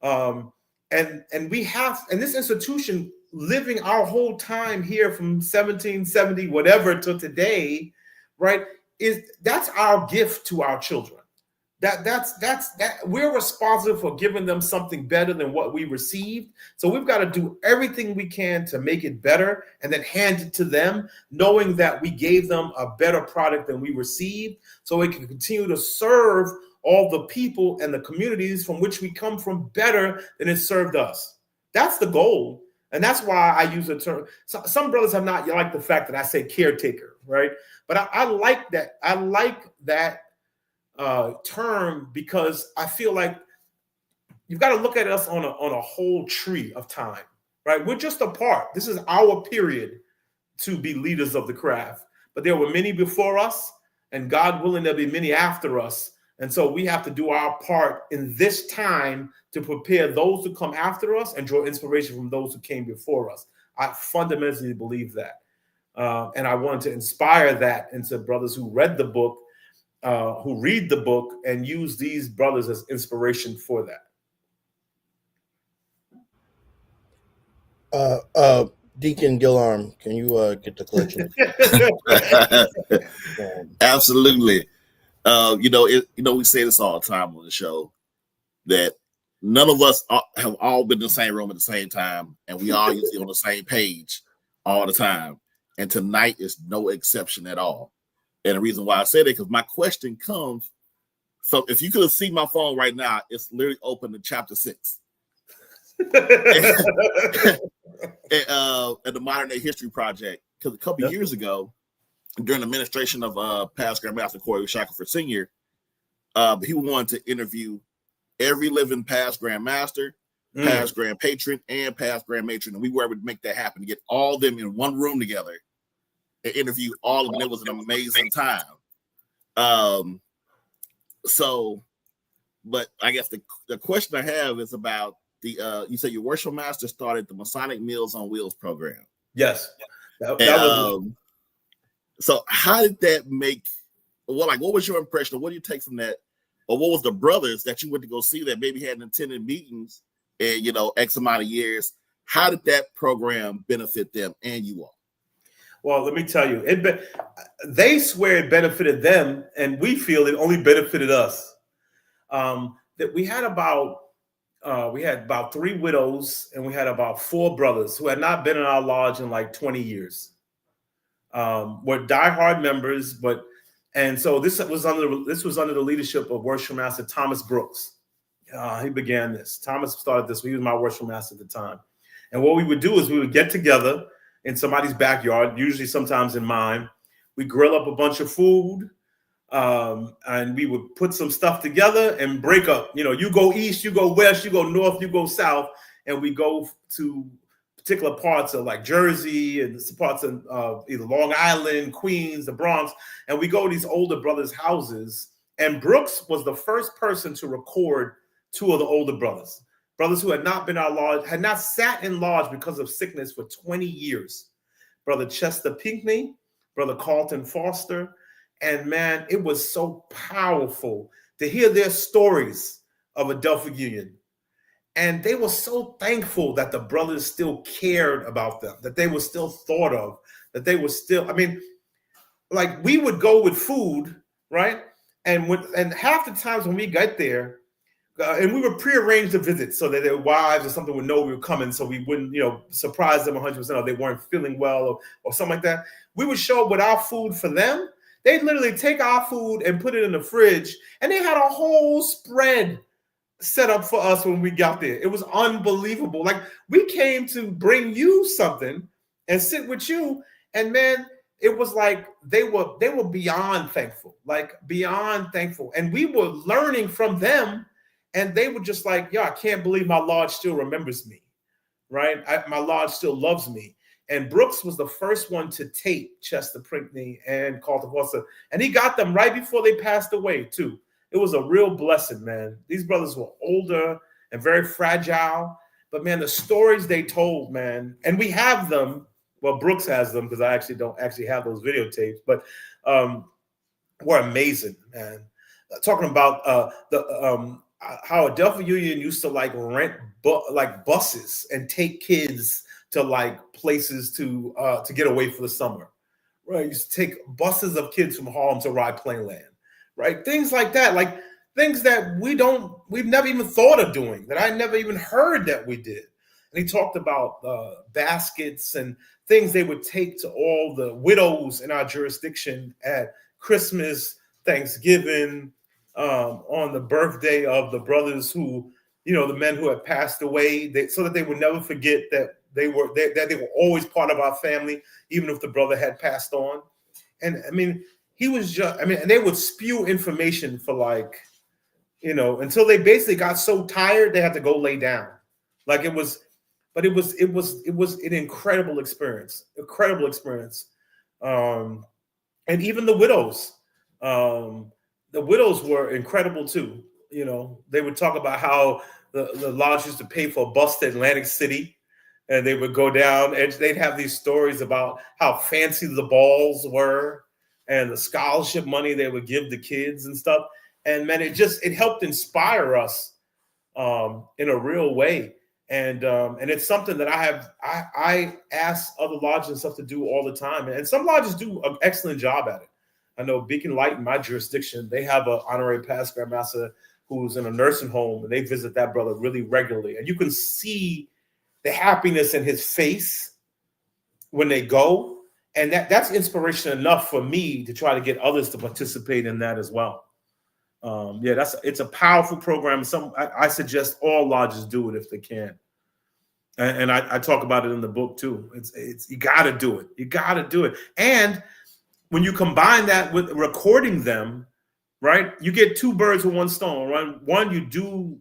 And we have, and this institution, living our whole time here from 1770 whatever to today, right, that's our gift to our children. That we're responsible for giving them something better than what we received. So we've got to do everything we can to make it better and then hand it to them, knowing that we gave them a better product than we received, so we can continue to serve all the people and the communities from which we come from better than it served us. That's the goal. And that's why I use the term. Some brothers have not liked the fact that I say caretaker, right? But I like that. I like that term, because I feel like you've got to look at us on a whole tree of time, right? We're just a part. This is our period to be leaders of the craft. But there were many before us, and God willing, there'll be many after us. And so we have to do our part in this time to prepare those who come after us and draw inspiration from those who came before us. I fundamentally believe that. And I wanted to inspire that into brothers who read the book, who read the book, and use these brothers as inspiration for that. Deacon Gillarm, can you get the collection? Absolutely. We say this all the time on the show that none of us have all been in the same room at the same time, and we all usually on the same page all the time. And tonight is no exception at all. And the reason why I said it, because my question comes. So if you could have seen my phone right now, it's literally open to chapter 6. And the Modern Day History Project. Because a couple years ago, during the administration of past Grandmaster Corey Shackelford Sr., he wanted to interview every living past Grandmaster, past Grand Patron, and past Grand Matron. And we were able to make that happen, to get all of them in one room together and interview all of them. It was an amazing time. But I guess the question I have is about you said your worship master started the Masonic Meals on Wheels program. Yes. That was. So how did that make? What was your impression? What do you take from that? Or what was the brothers that you went to go see that maybe hadn't attended meetings in X amount of years? How did that program benefit them and you all? Well, let me tell you, they swear it benefited them, and we feel it only benefited us. That we had about 3 widows, and we had about 4 brothers who had not been in our lodge in like 20 years. Were diehard members, and so this was under the leadership of Worship Master Thomas Brooks. He began this. Thomas started this. He was my worship master at the time. And what we would do is we would get together in somebody's backyard, usually sometimes in mine. We grill up a bunch of food, and we would put some stuff together and break up. You go east, you go west, you go north, you go south, and we go to particular parts of like Jersey and parts of either Long Island, Queens, the Bronx, and we go to these older brothers' houses. And Brooks was the first person to record 2 of the older brothers who had not been in our lodge, had not sat in lodge because of sickness for 20 years. Brother Chester Pinckney, Brother Carlton Foster. And man, it was so powerful to hear their stories of Adelphi Union. And they were so thankful that the brothers still cared about them, that they were still thought of, that they were still, like we would go with food, right? And half the times when we got there, and we would prearrange the visits so that their wives or something would know we were coming, so we wouldn't, surprise them 100% or they weren't feeling well or something like that. We would show up with our food for them. They'd literally take our food and put it in the fridge, and they had a whole spread set up for us when we got there. It was unbelievable. Like, we came to bring you something and sit with you, and man, it was like they were beyond thankful, and we were learning from them, and they were just like, I can't believe my lodge still remembers me, right? My lodge still loves me. And Brooks was the first one to tape Chester Pinckney and Carlton Foster, and he got them right before they passed away too. It was a real blessing, man. These brothers were older and very fragile, but man, the stories they told, man, and we have them. Well, Brooks has them because I actually don't have those videotapes, but were amazing, man. Talking about how Adelphi Union used to like rent buses and take kids to like places to get away for the summer, right? Used to take buses of kids from Harlem to ride Plainland. Right, things like that, like things that we've never even thought of doing, that I never even heard that we did. And he talked about baskets and things they would take to all the widows in our jurisdiction at Christmas, Thanksgiving, on the birthday of the brothers who, the men who had passed away, so that they would never forget that they were always part of our family, even if the brother had passed on. And he was just, and they would spew information for until they basically got so tired they had to go lay down. It was an incredible experience. And even the widows were incredible too. They would talk about how the lodge used to pay for a bus to Atlantic City and they would go down, and they'd have these stories about how fancy the balls were and the scholarship money they would give the kids and stuff. And man, it helped inspire us in a real way. And it's something that I ask other lodges and stuff to do all the time. And some lodges do an excellent job at it. I know Beacon Light in my jurisdiction, they have an honorary past grandmaster who's in a nursing home, and they visit that brother really regularly. And you can see the happiness in his face when they go. And that's inspiration enough for me to try to get others to participate in that as well. It's a powerful program. I suggest all lodges do it if they can. And I talk about it in the book too. It's you got to do it. You got to do it. And when you combine that with recording them, right, you get two birds with one stone. Right? One, you do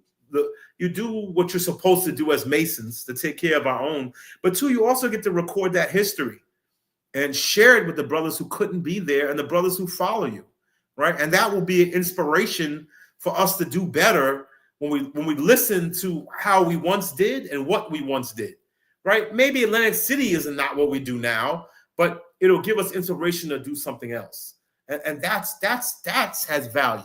what you're supposed to do as Masons to take care of our own. But two, you also get to record that history and share it with the brothers who couldn't be there and the brothers who follow you, right? And that will be an inspiration for us to do better when we listen to how we once did and what we once did, right? Maybe Atlantic City is not what we do now, but it'll give us inspiration to do something else. And that's has value.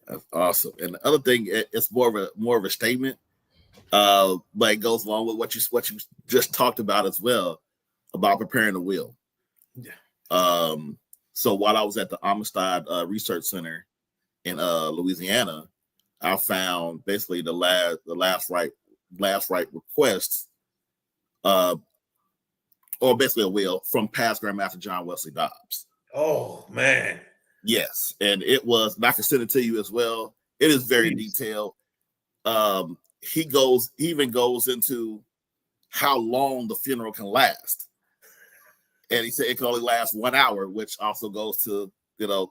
That's awesome. And the other thing, it's more of a statement, but it goes along with what you just talked about as well, about preparing the will. Yeah. So while I was at the Amistad Research Center in Louisiana, I found basically the last right requests, or basically a will from past Grandmaster John Wesley Dobbs. Oh man. Yes, and it was, and I can send it to you as well. It is very detailed. He even goes into how long the funeral can last. And he said it can only last 1 hour, which also goes to,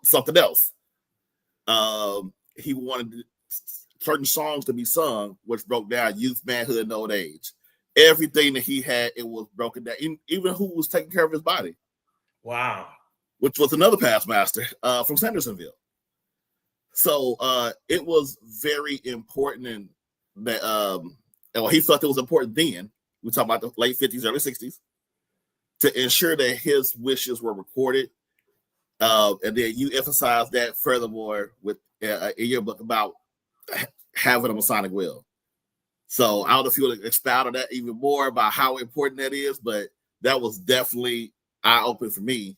something else. He wanted certain songs to be sung, which broke down youth, manhood, and old age. Everything that he had, it was broken down. Even who was taking care of his body. Wow. Which was another past master from Sandersonville. So it was very important, and that he felt it was important then. We talk about the late 50s, early 60s, to ensure that his wishes were recorded. And then you emphasize that furthermore with in your book about having a Masonic will. So I don't know if you want to expound on that even more about how important that is, but that was definitely eye-opening for me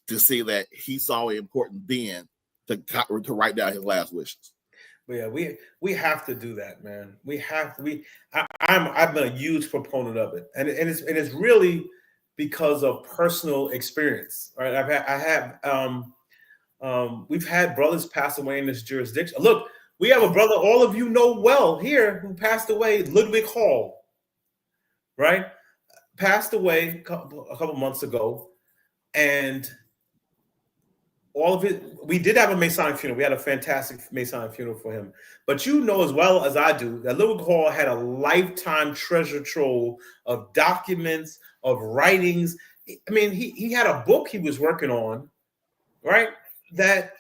to see that he saw it important then to write down his last wishes. But yeah, we have to do that, man. We have to. I've been a huge proponent of it, and it's really because of personal experience, right? We've had brothers pass away in this jurisdiction. Look, we have a brother all of you know well here who passed away, Ludwig Hall, right? Passed away a couple months ago, and all of it, we did have a Masonic funeral. We had a fantastic Masonic funeral for him. But you know as well as I do that Ludwig Hall had a lifetime treasure trove of documents, of writings. I mean, he had a book he was working on, right? That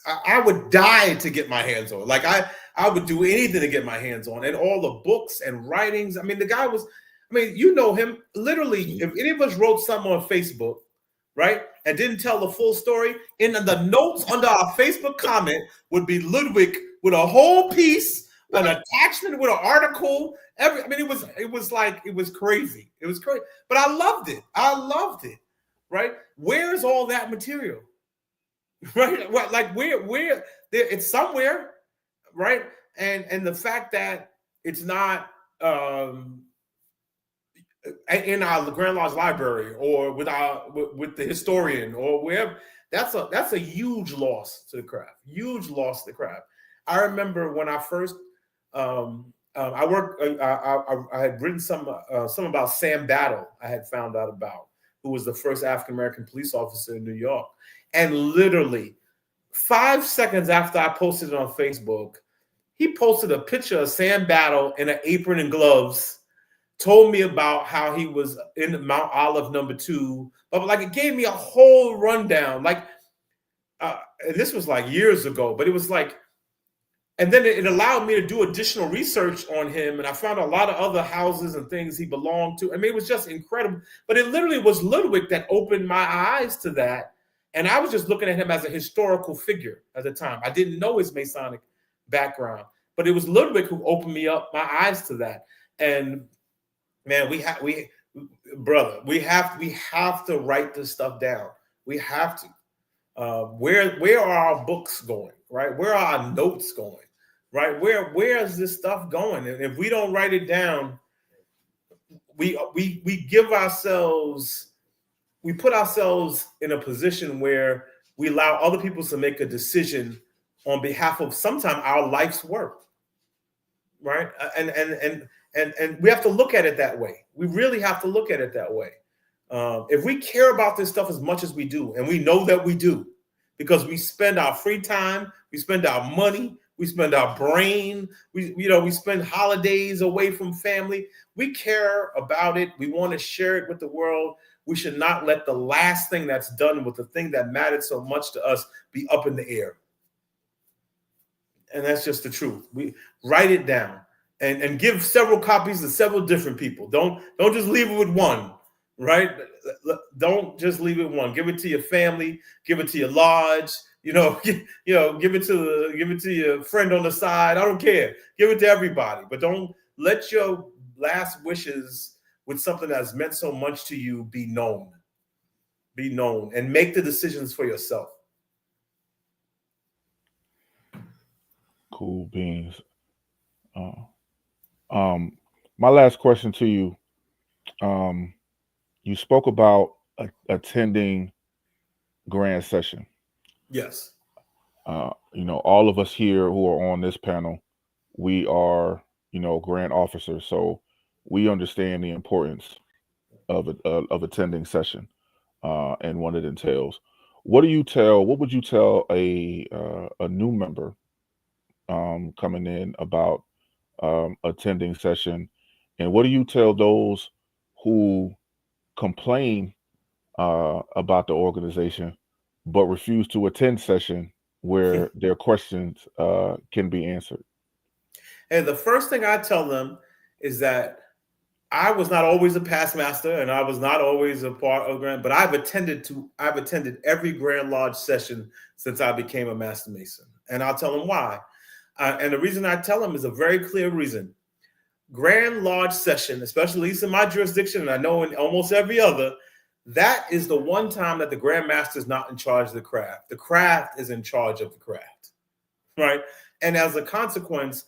I would die to get my hands on. Like I would do anything to get my hands on. And all the books and writings. I mean, the guy was, you know him. Literally, if any of us wrote something on Facebook, right, and didn't tell the full story, in the notes under our Facebook comment would be Ludwig with a whole piece, an attachment with an article. It was crazy. It was crazy. But I loved it. Right? Where's all that material? Right? Like where there, it's somewhere, right? And the fact that it's not in our Grand Lodge library or with the historian or wherever, that's a huge loss to the craft. Huge loss to the craft. I remember when I first I had written some about Sam Battle. I had found out about, who was the first African American police officer in New York, and literally 5 seconds after I posted it on Facebook, he posted a picture of Sam Battle in an apron and gloves. Told me about how he was in Mount Olive #2, but like it gave me a whole rundown. Like, and this was like years ago, but it was like And then it allowed me to do additional research on him. And I found a lot of other houses and things he belonged to. I mean, it was just incredible. But it literally was Ludwig that opened my eyes to that. And I was just looking at him as a historical figure at the time. I didn't know his Masonic background, but it was Ludwig who opened me up my eyes to that. And man, we have to write this stuff down. We have to. Where are our books going? Right? Where are our notes going? Right? Where is this stuff going? And if we don't write it down, we put ourselves in a position where we allow other people to make a decision on behalf of sometimes our life's work. Right? And we have to look at it that way. We really have to look at it that way. If we care about this stuff as much as we do, and we know that we do, because we spend our free time, we spend our money, we spend our brain, we spend holidays away from family. We care about it. We want to share it with the world. We should not let the last thing that's done with the thing that mattered so much to us be up in the air. And that's just the truth. We write it down and give several copies to several different people. Don't just leave it with one, right? Don't just leave it with one. Give it to your family, give it to your lodge, give it to your friend on the side. I don't care. Give it to everybody, but don't let your last wishes with something that's meant so much to you be known. Be known and make the decisions for yourself. Cool beans. My last question to you. You spoke about attending Grand Session. Yes. All of us here who are on this panel, we are, Grand Officers, so we understand the importance of attending session and what it entails. What would you tell a new member coming in about attending session, and what do you tell those who complain about the organization but refuse to attend session where their questions can be answered? And the first thing I tell them is that I was not always a past master, and I was not always a part of Grand, but I've attended every Grand Lodge session since I became a Master Mason, and I'll tell them why. And the reason I tell them is a very clear reason. Grand Lodge session, especially at least in my jurisdiction, and I know in almost every other, that is the one time that the Grand Master is not in charge of the craft. The craft is in charge of the craft, right? And as a consequence,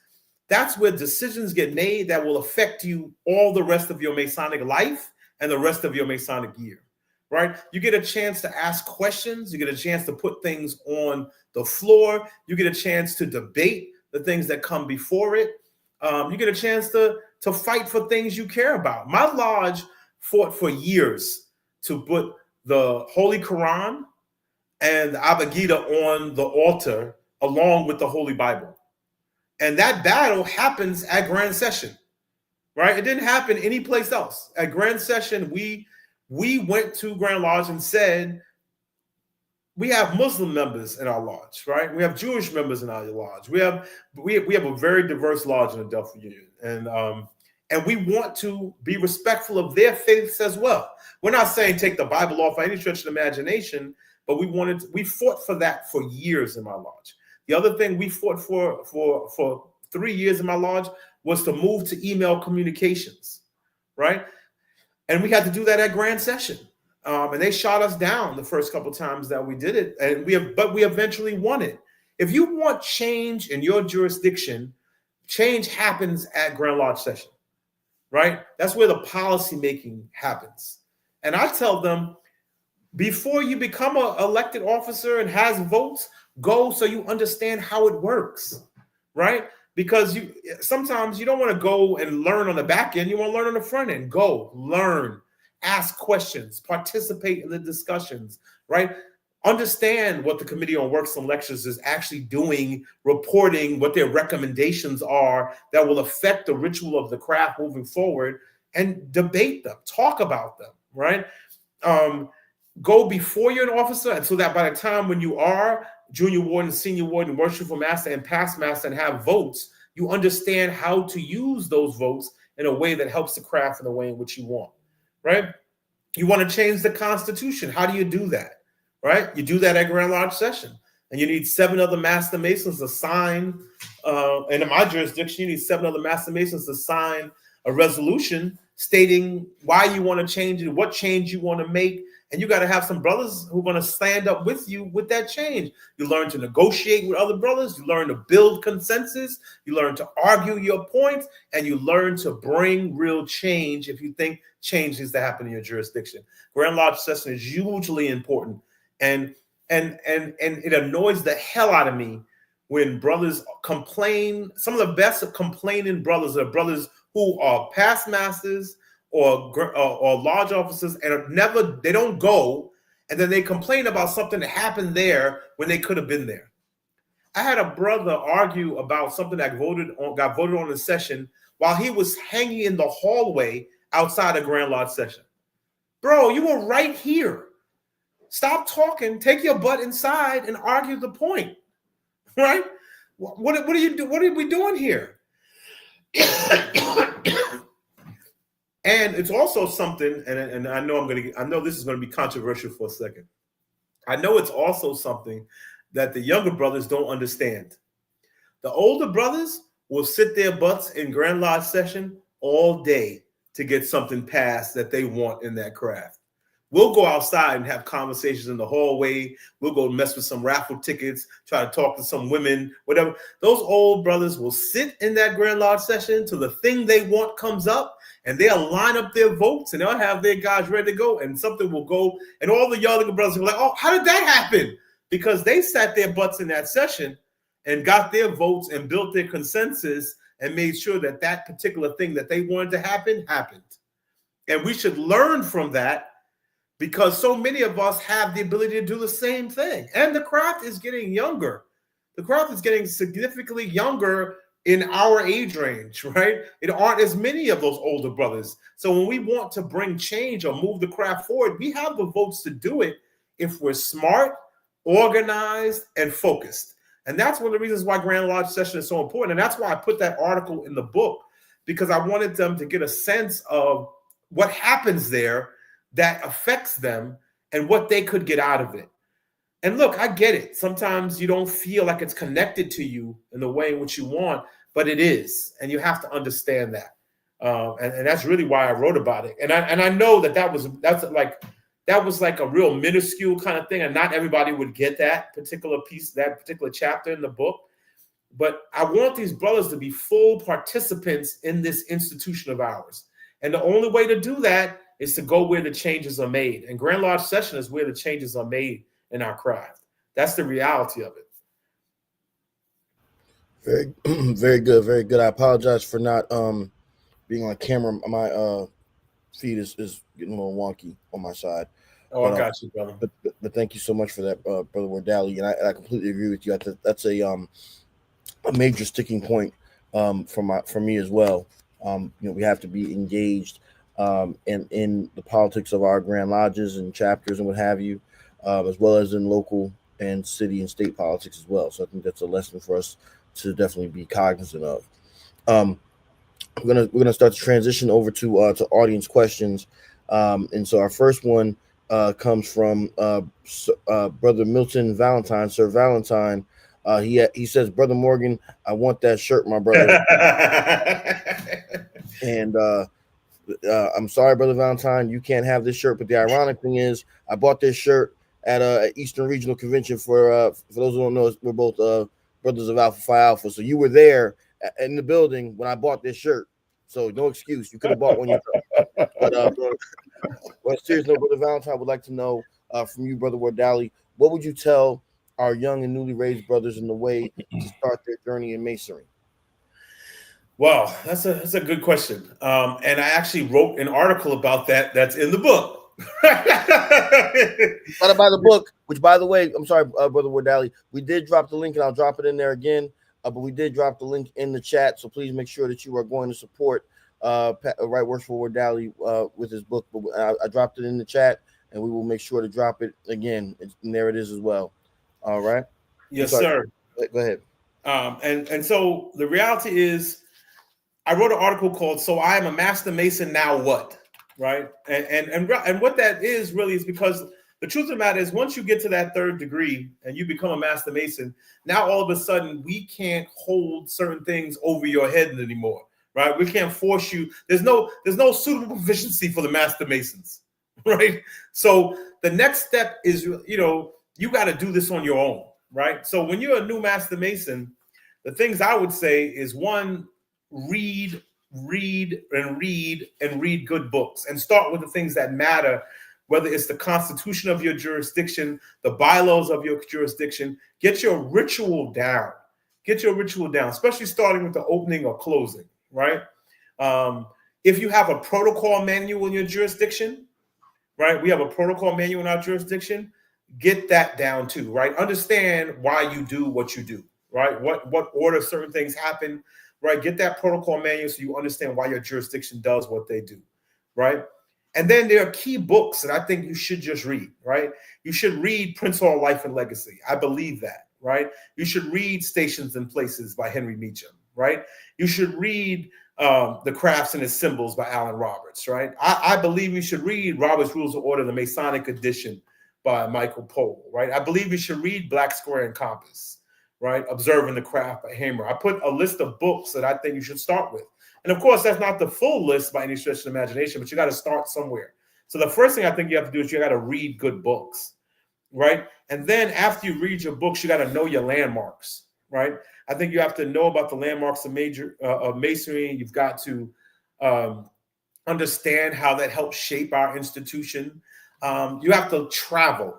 that's where decisions get made that will affect you all the rest of your Masonic life and the rest of your Masonic year, right? You get a chance to ask questions. You get a chance to put things on the floor. You get a chance to debate the things that come before it. You get a chance to fight for things you care about. My lodge fought for years to put the Holy Quran and the Abagida on the altar along with the Holy Bible. And that battle happens at Grand Session, right? It didn't happen anyplace else. At Grand Session, we went to Grand Lodge and said, we have Muslim members in our lodge, right? We have Jewish members in our lodge. We have a very diverse lodge in the Delphi Union, and we want to be respectful of their faiths as well. We're not saying take the Bible off by any stretch of the imagination, but we fought for that for years in my lodge. The other thing we fought for 3 years in my lodge was to move to email communications, right? And we had to do that at Grand Session. And they shot us down the first couple of times that we did it. And we eventually won it. If you want change in your jurisdiction, change happens at Grand Lodge Session, right? That's where the policy making happens. And I tell them, before you become an elected officer and has votes, go so you understand how it works, right? Because sometimes you don't want to go and learn on the back end. You want to learn on the front end. Go, learn, ask questions, participate in the discussions, right? Understand what the Committee on Works and Lectures is actually doing, reporting what their recommendations are that will affect the ritual of the craft moving forward, and debate them, talk about them, right? go before you're an officer, and so that by the time when you are junior warden, senior warden, worshipful master, and past master, and have votes, you understand how to use those votes in a way that helps the craft in the way in which you want, right? You want to change the Constitution. How do you do that, right? You do that at Grand Lodge session, and you need 7 other Master Masons to sign. And in my jurisdiction, you need 7 other Master Masons to sign a resolution stating why you want to change it, what change you want to make. And you got to have some brothers who are going to stand up with you with that change. You learn to negotiate with other brothers. You learn to build consensus. You learn to argue your points, and you learn to bring real change if you think change needs to happen in your jurisdiction. Grand Lodge session is hugely important, and it annoys the hell out of me when brothers complain. Some of the best complaining brothers are brothers who are past masters or large officers, and they don't go, and then they complain about something that happened there when they could have been there. I had a brother argue about something that got voted on in session while he was hanging in the hallway outside of Grand Lodge session. Bro, you were right here. Stop talking, take your butt inside and argue the point, right? What are you do? What are we doing here? And it's also something, and I know this is going to be controversial for a second. I know it's also something that the younger brothers don't understand. The older brothers will sit their butts in Grand Lodge session all day to get something passed that they want in that craft. We'll go outside and have conversations in the hallway. We'll go mess with some raffle tickets, try to talk to some women, whatever. Those old brothers will sit in that Grand Lodge session till the thing they want comes up, and they'll line up their votes, and they'll have their guys ready to go, and something will go, and all the younger brothers will be like, oh, how did that happen? Because they sat their butts in that session and got their votes and built their consensus and made sure that that particular thing that they wanted to happen happened. And we should learn from that, because so many of us have the ability to do the same thing. And the craft is getting younger. The craft is getting significantly younger in our age range, right? It aren't as many of those older brothers. So when we want to bring change or move the craft forward, we have the votes to do it if we're smart, organized, and focused. And that's one of the reasons why Grand Lodge session is so important. And that's why I put that article in the book, because I wanted them to get a sense of what happens there that affects them and what they could get out of it. And look, I get it. Sometimes you don't feel like it's connected to you in the way in which you want, but it is. And you have to understand that. And that's really why I wrote about it. And I know that was like a real minuscule kind of thing. And not everybody would get that particular piece, that particular chapter in the book. But I want these brothers to be full participants in this institution of ours. And the only way to do that is to go where the changes are made. And Grand Lodge session is where the changes are made in our craft. That's the reality of it. Very, very good, very good. I apologize for not being on camera. My feed is getting a little wonky on my side. Oh, I got you, brother. But thank you so much for that, Brother Wardally. And I completely agree with you. That's a major sticking point for me as well. We have to be engaged in the politics of our Grand Lodges and chapters and what have you, as well as in local and city and state politics as well. So I think that's a lesson for us to definitely be cognizant of. We're gonna start to transition over to audience questions, and so our first one comes from Brother Milton Valentine, Sir Valentine. He says, Brother Morgan, I want that shirt, my brother. And I'm sorry, Brother Valentine, you can't have this shirt. But the ironic thing is, I bought this shirt at Eastern Regional Convention. For those who don't know, we're both brothers of Alpha Phi Alpha. So you were there in the building when I bought this shirt. So no excuse. You could have bought one yourself. But on a serious note, Brother Valentine, would like to know from you, Brother Wardally, what would you tell our young and newly raised brothers in the way to start their journey in Masonry? Well, that's a good question. And I actually wrote an article about that. That's in the book. Gotta buy the book, which, by the way, I'm sorry, Brother Wardally, we did drop the link, and I'll drop it in there again. But we did drop the link in the chat, so please make sure that you are going to support Right Worshipful Wardally with his book. But I dropped it in the chat. and we will make sure to drop it again. And there it is as well. All right. Yes, sir. Go ahead. And so the reality is, I wrote an article called "So I Am a Master Mason, Now What?" Right, and what that is really is because the truth of the matter is, once you get to that 3rd degree and you become a Master Mason, now all of a sudden we can't hold certain things over your head anymore. Right, we can't force you. There's no suitable proficiency for the Master Masons. Right, so the next step is, you got to do this on your own. Right, so when you're a new Master Mason, the things I would say is, one, read good books, and start with the things that matter, whether it's the constitution of your jurisdiction, the bylaws of your jurisdiction. Get your ritual down, especially starting with the opening or closing, right? If you have a protocol manual in your jurisdiction, right? We have a protocol manual in our jurisdiction. Get that down too, right? Understand why you do what you do, right? What order certain things happen, right? Get that protocol manual so you understand why your jurisdiction does what they do, right? And then there are key books that I think you should just read, right? You should read Prince Hall, Life and Legacy. I believe that, right? You should read Stations and Places by Henry Meacham, right? You should read The Crafts and Its Symbols by Alan Roberts, right? I believe you should read Robert's Rules of Order, the Masonic edition by Michael Pohl, right? I believe you should read Black Square and Compass, right? Observing the Craft by Hamer. I put a list of books that I think you should start with. And of course, that's not the full list by any stretch of the imagination, but you got to start somewhere. So the first thing I think you have to do is you got to read good books, right? And then after you read your books, you got to know your landmarks, right? I think you have to know about the landmarks of Masonry. You've got to understand how that helps shape our institution. You have to travel.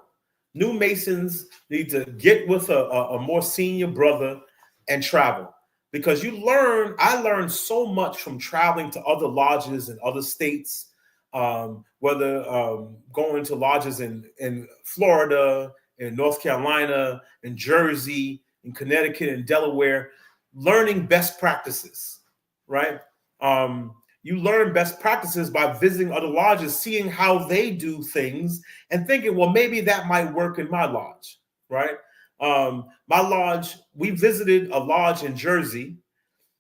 New Masons need to get with a more senior brother and travel, because I learned so much from traveling to other lodges in other states, whether going to lodges in Florida, in North Carolina, in Jersey, in Connecticut, in Delaware, learning best practices, right? You learn best practices by visiting other lodges, seeing how they do things, and thinking, well, maybe that might work in my lodge, right? My lodge, we visited a lodge in Jersey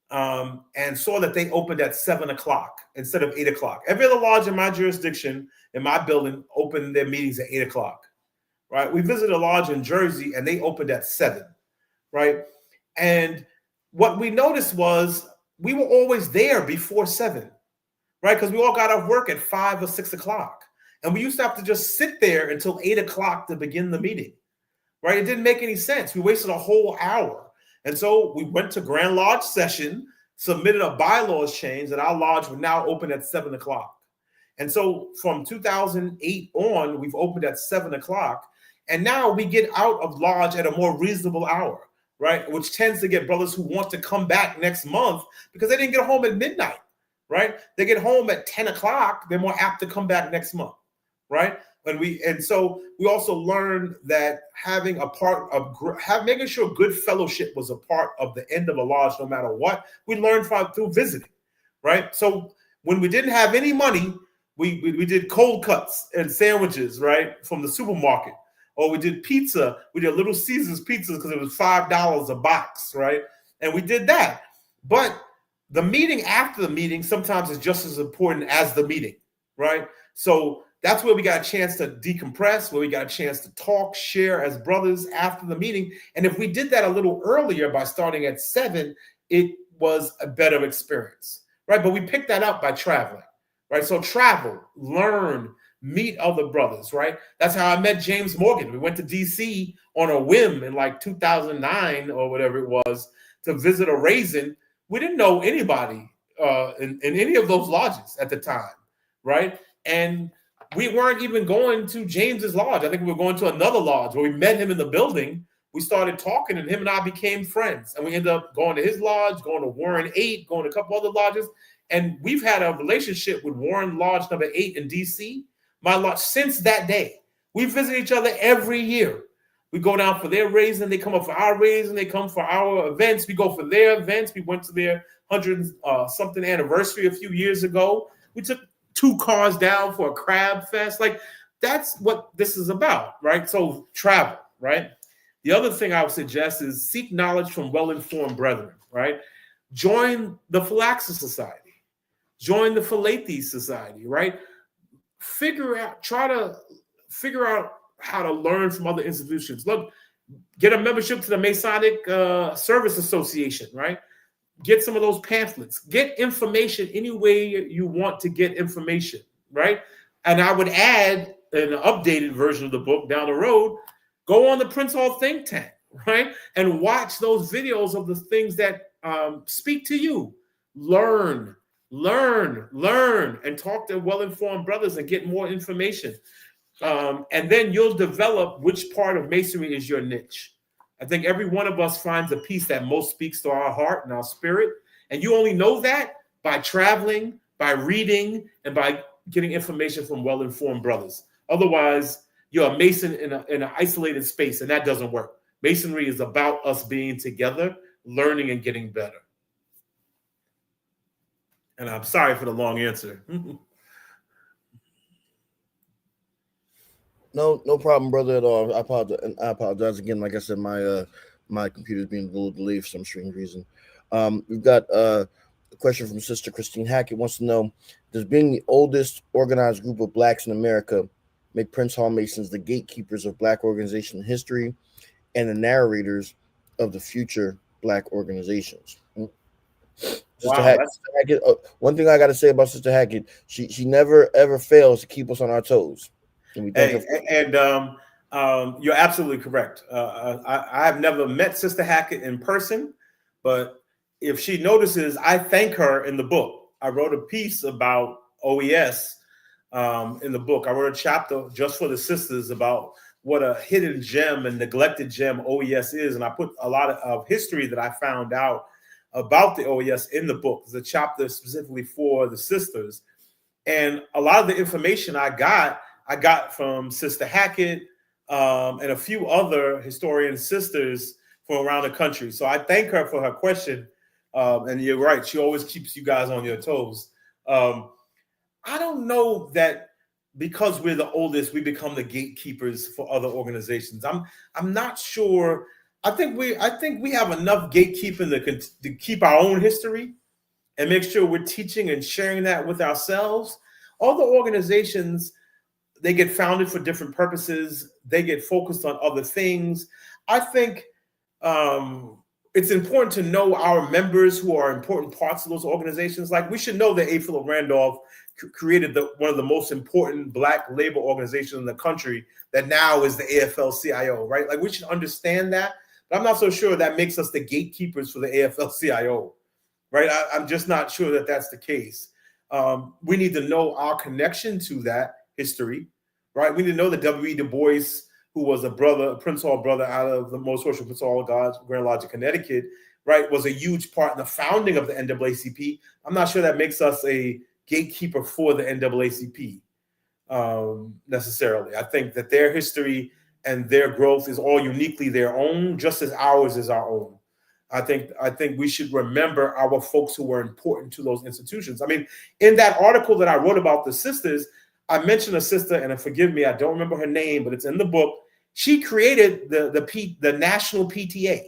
and saw that they opened at 7 o'clock instead of 8 o'clock. Every other lodge in my jurisdiction, in my building, opened their meetings at 8 o'clock, right? We visited a lodge in Jersey and they opened at 7, right? And what we noticed was we were always there before 7, right? Because we all got off work at 5 or 6 o'clock. And we used to have to just sit there until 8 o'clock to begin the meeting, right? It didn't make any sense. We wasted a whole hour. And so we went to Grand Lodge session, submitted a bylaws change that our lodge would now open at 7 o'clock. And so from 2008 on, we've opened at 7 o'clock. And now we get out of lodge at a more reasonable hour, right? Which tends to get brothers who want to come back next month because they didn't get home at midnight, right? They get home at 10 o'clock. They're more apt to come back next month, right? And so we also learned that having a part of making sure good fellowship was a part of the end of a lodge, no matter what, we learned through visiting, right? So when we didn't have any money, we did cold cuts and sandwiches, right, from the supermarket, or we did pizza. We did Little Caesars pizzas because it was $5 a box, right? And we did that. But the meeting after the meeting sometimes is just as important as the meeting, right? So that's where we got a chance to decompress, where we got a chance to talk, share as brothers after the meeting. And if we did that a little earlier by starting at 7, it was a better experience, right? But we picked that up by traveling, right? So travel, learn, meet other brothers, right? That's how I met James Morgan. We went to DC on a whim in like 2009 or whatever it was to visit a raisin. We didn't know anybody in any of those lodges at the time, right? And we weren't even going to James's lodge. I think we were going to another lodge where we met him in the building. We started talking, and him and I became friends. And we ended up going to his lodge, going to Warren 8, going to a couple other lodges. And we've had a relationship with Warren Lodge number 8 in DC, my lodge, since that day. We visit each other every year. We go down for their raising. They come up for our raising. They come for our events. We go for their events. We went to their 100-something anniversary a few years ago. We took 2 cars down for a crab fest. Like, That's what this is about, right? So travel, right? The other thing I would suggest is seek knowledge from well-informed brethren, right? Join the Philaxis Society, join the Philates Society, right? Try to figure out how to learn from other institutions. Look, get a membership to the Masonic Service Association, right? Get some of those pamphlets. Get information any way you want to get information, right? And I would add an updated version of the book down the road. Go on the Prince Hall think tank, right? And watch those videos of the things that speak to you. Learn, and talk to well-informed brothers and get more information. And then you'll develop which part of Masonry is your niche. I think every one of us finds a piece that most speaks to our heart and our spirit. And you only know that by traveling, by reading, and by getting information from well-informed brothers. Otherwise, you're a Mason in an isolated space, and that doesn't work. Masonry is about us being together, learning and getting better. And I'm sorry for the long answer. No problem, brother, at all. I apologize again. Like I said, my computer's being a little delayed for some strange reason. We've got a question from Sister Christine Hackett. Wants to know, does being the oldest organized group of Blacks in America make Prince Hall Masons the gatekeepers of Black organization history and the narrators of the future Black organizations? Sister Hackett, one thing I got to say about Sister Hackett, she never ever fails to keep us on our toes. You're absolutely correct. I've never met Sister Hackett in person, but if she notices, I thank her in the book. I wrote a piece about OES in the book. I wrote a chapter just for the sisters about what a hidden gem and neglected gem OES is, and I put a lot of history that I found out about the OES in the book. There's a chapter specifically for the sisters, and a lot of the information I got from Sister Hackett and a few other historian sisters from around the country. So I thank her for her question. And you're right, she always keeps you guys on your toes. I don't know that because we're the oldest, we become the gatekeepers for other organizations. I'm not sure. I think we have enough gatekeeping to keep our own history and make sure we're teaching and sharing that with ourselves. All the organizations, they get founded for different purposes. They get focused on other things. I think it's important to know our members who are important parts of those organizations. Like we should know that A. Philip Randolph created one of the most important Black labor organizations in the country that now is the AFL-CIO, right? Like we should understand that. But I'm not so sure that makes us the gatekeepers for the AFL-CIO, right? I'm just not sure that that's the case. We need to know our connection to that history, right? We need to know that W.E. Du Bois, who was a Prince Hall brother out of the Most Social Prince Hall Grand Lodge of Connecticut, right, was a huge part in the founding of the NAACP. I'm not sure that makes us a gatekeeper for the NAACP necessarily. I think that their history and their growth is all uniquely their own, just as ours is our own. I think we should remember our folks who were important to those institutions. I mean, in that article that I wrote about the sisters, I mentioned a sister, and forgive me, I don't remember her name, but it's in the book. She created the national PTA,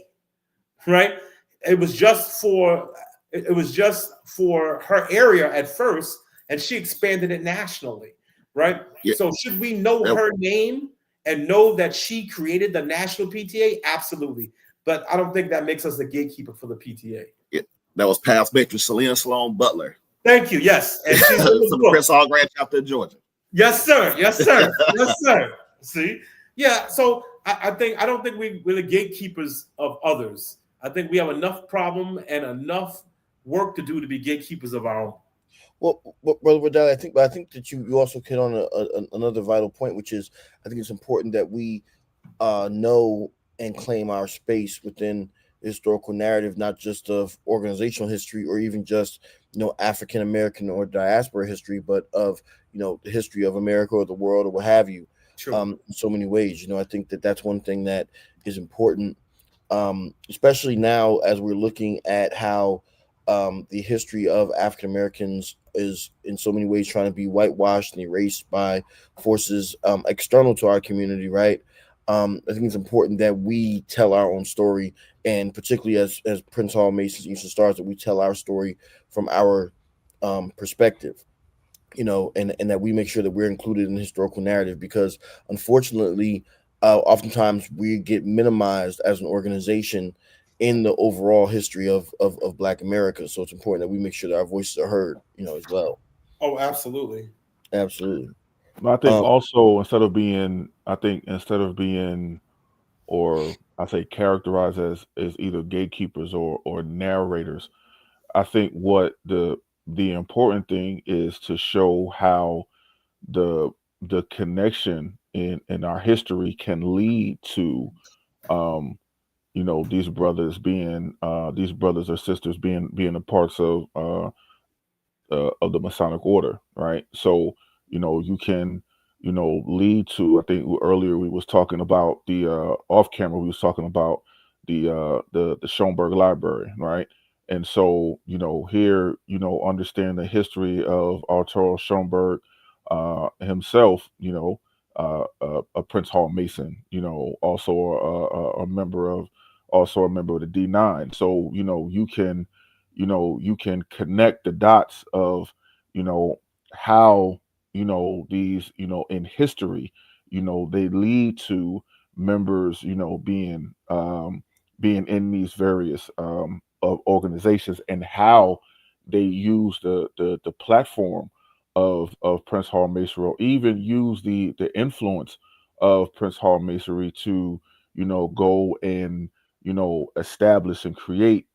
right? It was just for her area at first, and she expanded it nationally, right? Yeah. So should we know her name and know that she created the national PTA? Absolutely. But I don't think that makes us the gatekeeper for the PTA. Yeah, that was past matron Selena Sloan Butler. Thank you. Yes, and she's in the Prince Hall Grand Chapter of Georgia. Yes, sir. Yes, sir. Yes, sir. See, yeah. So I don't think we're the gatekeepers of others. I think we have enough problem and enough work to do to be gatekeepers of our own. Well, Brother Wardally, I think that you also hit on another vital point, which is I think it's important that we know and claim our space within the historical narrative, not just of organizational history or even just African American or diaspora history, but of the history of America or the world or what have you. Sure. In so many ways. I think that's one thing that is important, especially now as we're looking at how the history of African Americans is in so many ways trying to be whitewashed and erased by forces external to our community, right? I think it's important that we tell our own story, and particularly as Prince Hall Masons, Eastern Stars, that we tell our story from our perspective, and that we make sure that we're included in the historical narrative, because unfortunately, oftentimes we get minimized as an organization in the overall history of Black America. So it's important that we make sure that our voices are heard, as well. Oh, absolutely. Absolutely. But I think also instead of being, or I say characterized as either gatekeepers or narrators, I think what the important thing is to show how the the connection in our history can lead to these brothers or sisters being a parts of the Masonic order, right? So, you can, lead to. I think earlier we was talking about the off camera. We was talking about the Schoenberg Library, right? And so, here, understand the history of Arturo Schoenberg himself. A Prince Hall Mason. Also a member of the D9. So, you can connect the dots of how these in history they lead to members being in these various of organizations, and how they use the platform of Prince Hall Masonry, or even use the influence of Prince Hall Masonry to go and establish and create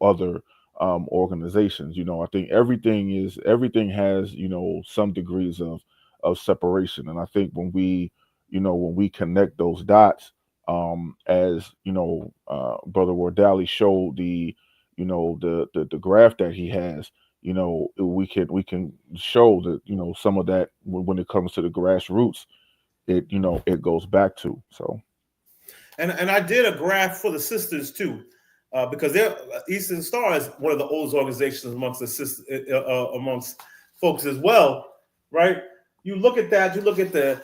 other organizations. I think everything has some degrees of separation, and I think when we connect those dots, as Brother Wardally showed the graph that he has. We can show that some of that when it comes to the grassroots, it goes back to. So And I did a graph for the sisters too, because they're Eastern Star is one of the oldest organizations amongst the amongst folks as well, right? You look at that. You look at the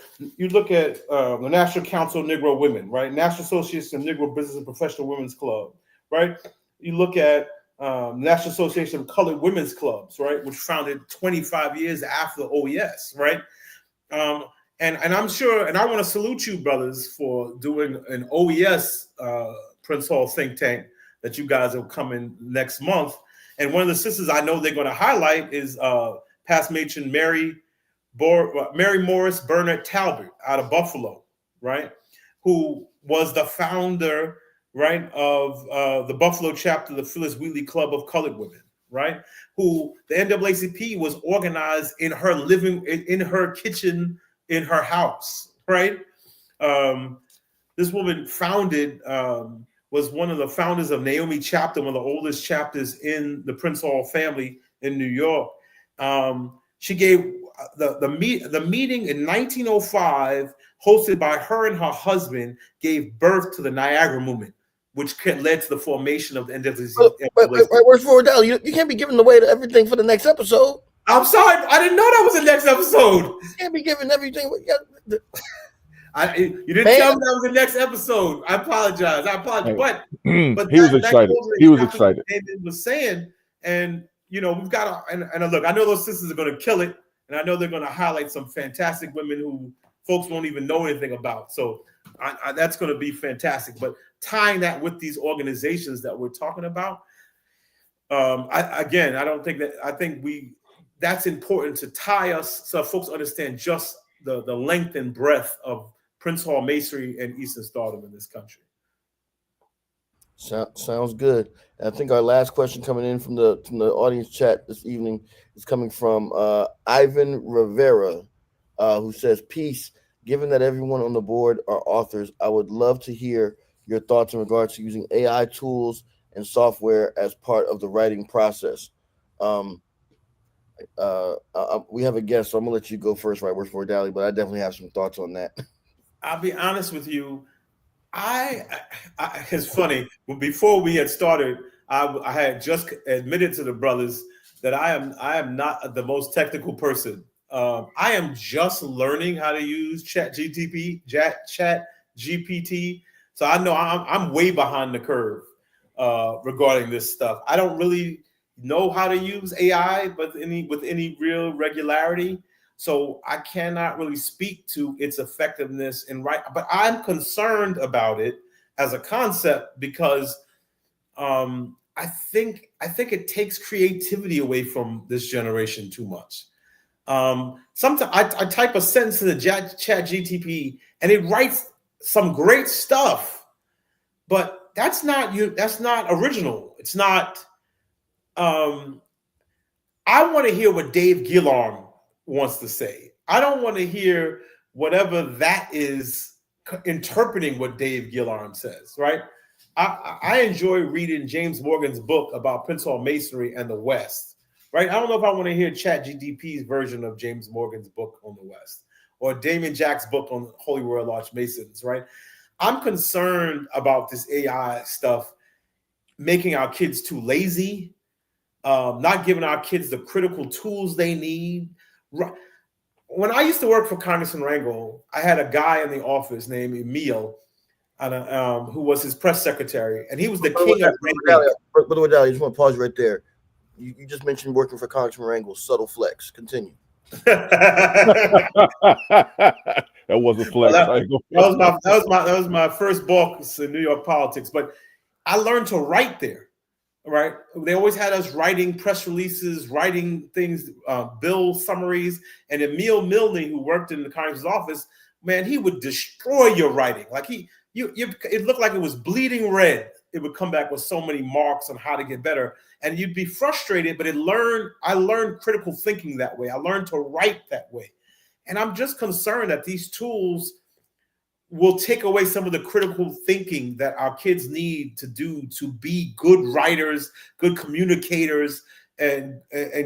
National Council of Negro Women, right? National Association of Negro Business and Professional Women's Club, right? You look at National Association of Colored Women's Clubs, right, which founded 25 years after the OES, right? And I'm sure, and I want to salute you, brothers, for doing an OES Prince Hall think tank that you guys are coming next month. And one of the sisters I know they're going to highlight is past matron Mary Morris Burnett Talbot out of Buffalo, right? Who was the founder, right, of the Buffalo chapter of the Phyllis Wheatley Club of Colored Women, right? Who the NAACP was organized in her in her kitchen, in her house, right? This woman was one of the founders of Naomi chapter, one of the oldest chapters in the Prince Hall family in New York. She gave the meeting in 1905, hosted by her and her husband, gave birth to the Niagara Movement, which led to the formation of the NAACP. Where's Wardally? You can't be giving away everything for the next episode. I'm sorry, I didn't know that was the next episode. You can't be giving everything. You didn't tell me that was the next episode. I apologize. Hey, but he was excited. He was excited. David was saying, and we've got to, and look, I know those sisters are going to kill it, and I know they're going to highlight some fantastic women who folks won't even know anything about. So that's going to be fantastic. But tying that with these organizations that we're talking about, I think that's important to tie us so folks understand just the length and breadth of Prince Hall Masonry and Eastern Stardom in this country. Sounds good. And I think our last question coming in from the audience chat this evening is coming from Ivan Rivera, who says, "Peace. Given that everyone on the board are authors, I would love to hear your thoughts in regards to using AI tools and software as part of the writing process." We have a guest, so I'm gonna let you go first, right? Where's Wardally, but I definitely have some thoughts on that. I'll be honest with you. It's funny. Before we had started, I had just admitted to the brothers that I am not the most technical person. I am just learning how to use Chat GPT. So I know I'm way behind the curve regarding this stuff. I don't really know how to use AI, but with any real regularity. So I cannot really speak to its effectiveness in right. But I'm concerned about it as a concept because I think it takes creativity away from this generation too much. Sometimes I type a sentence to the Chat GTP and it writes some great stuff, but that's not you. That's not original. It's not. I want to hear what Dave Gillarm wants to say. I don't want to hear whatever that is interpreting what Dave Gillarm says, right? I enjoy reading James Morgan's book about Prince Hall Masonry and the West, right? I don't know if I want to hear Chat GDP's version of James Morgan's book on the West or Damien Jack's book on Holy Royal Arch Masons, right? I'm concerned about this AI stuff making our kids too lazy, not giving our kids the critical tools they need. When I used to work for Congressman Rangel, I had a guy in the office named Emil, who was his press secretary, and he was the king of Brother Wardally, I just want to pause right there. You just mentioned working for Congressman Rangel. Subtle flex. Continue. That was a flex. Well, that was my first boss in New York politics. But I learned to write there. Right, they always had us writing press releases, writing things, bill summaries. And Emil Milne, who worked in the Congress's office, man, he would destroy your writing. Like it looked like it was bleeding red. It would come back with so many marks on how to get better, and you'd be frustrated. But I learned critical thinking that way. I learned to write that way, and I'm just concerned that these tools will take away some of the critical thinking that our kids need to do to be good writers, good communicators, and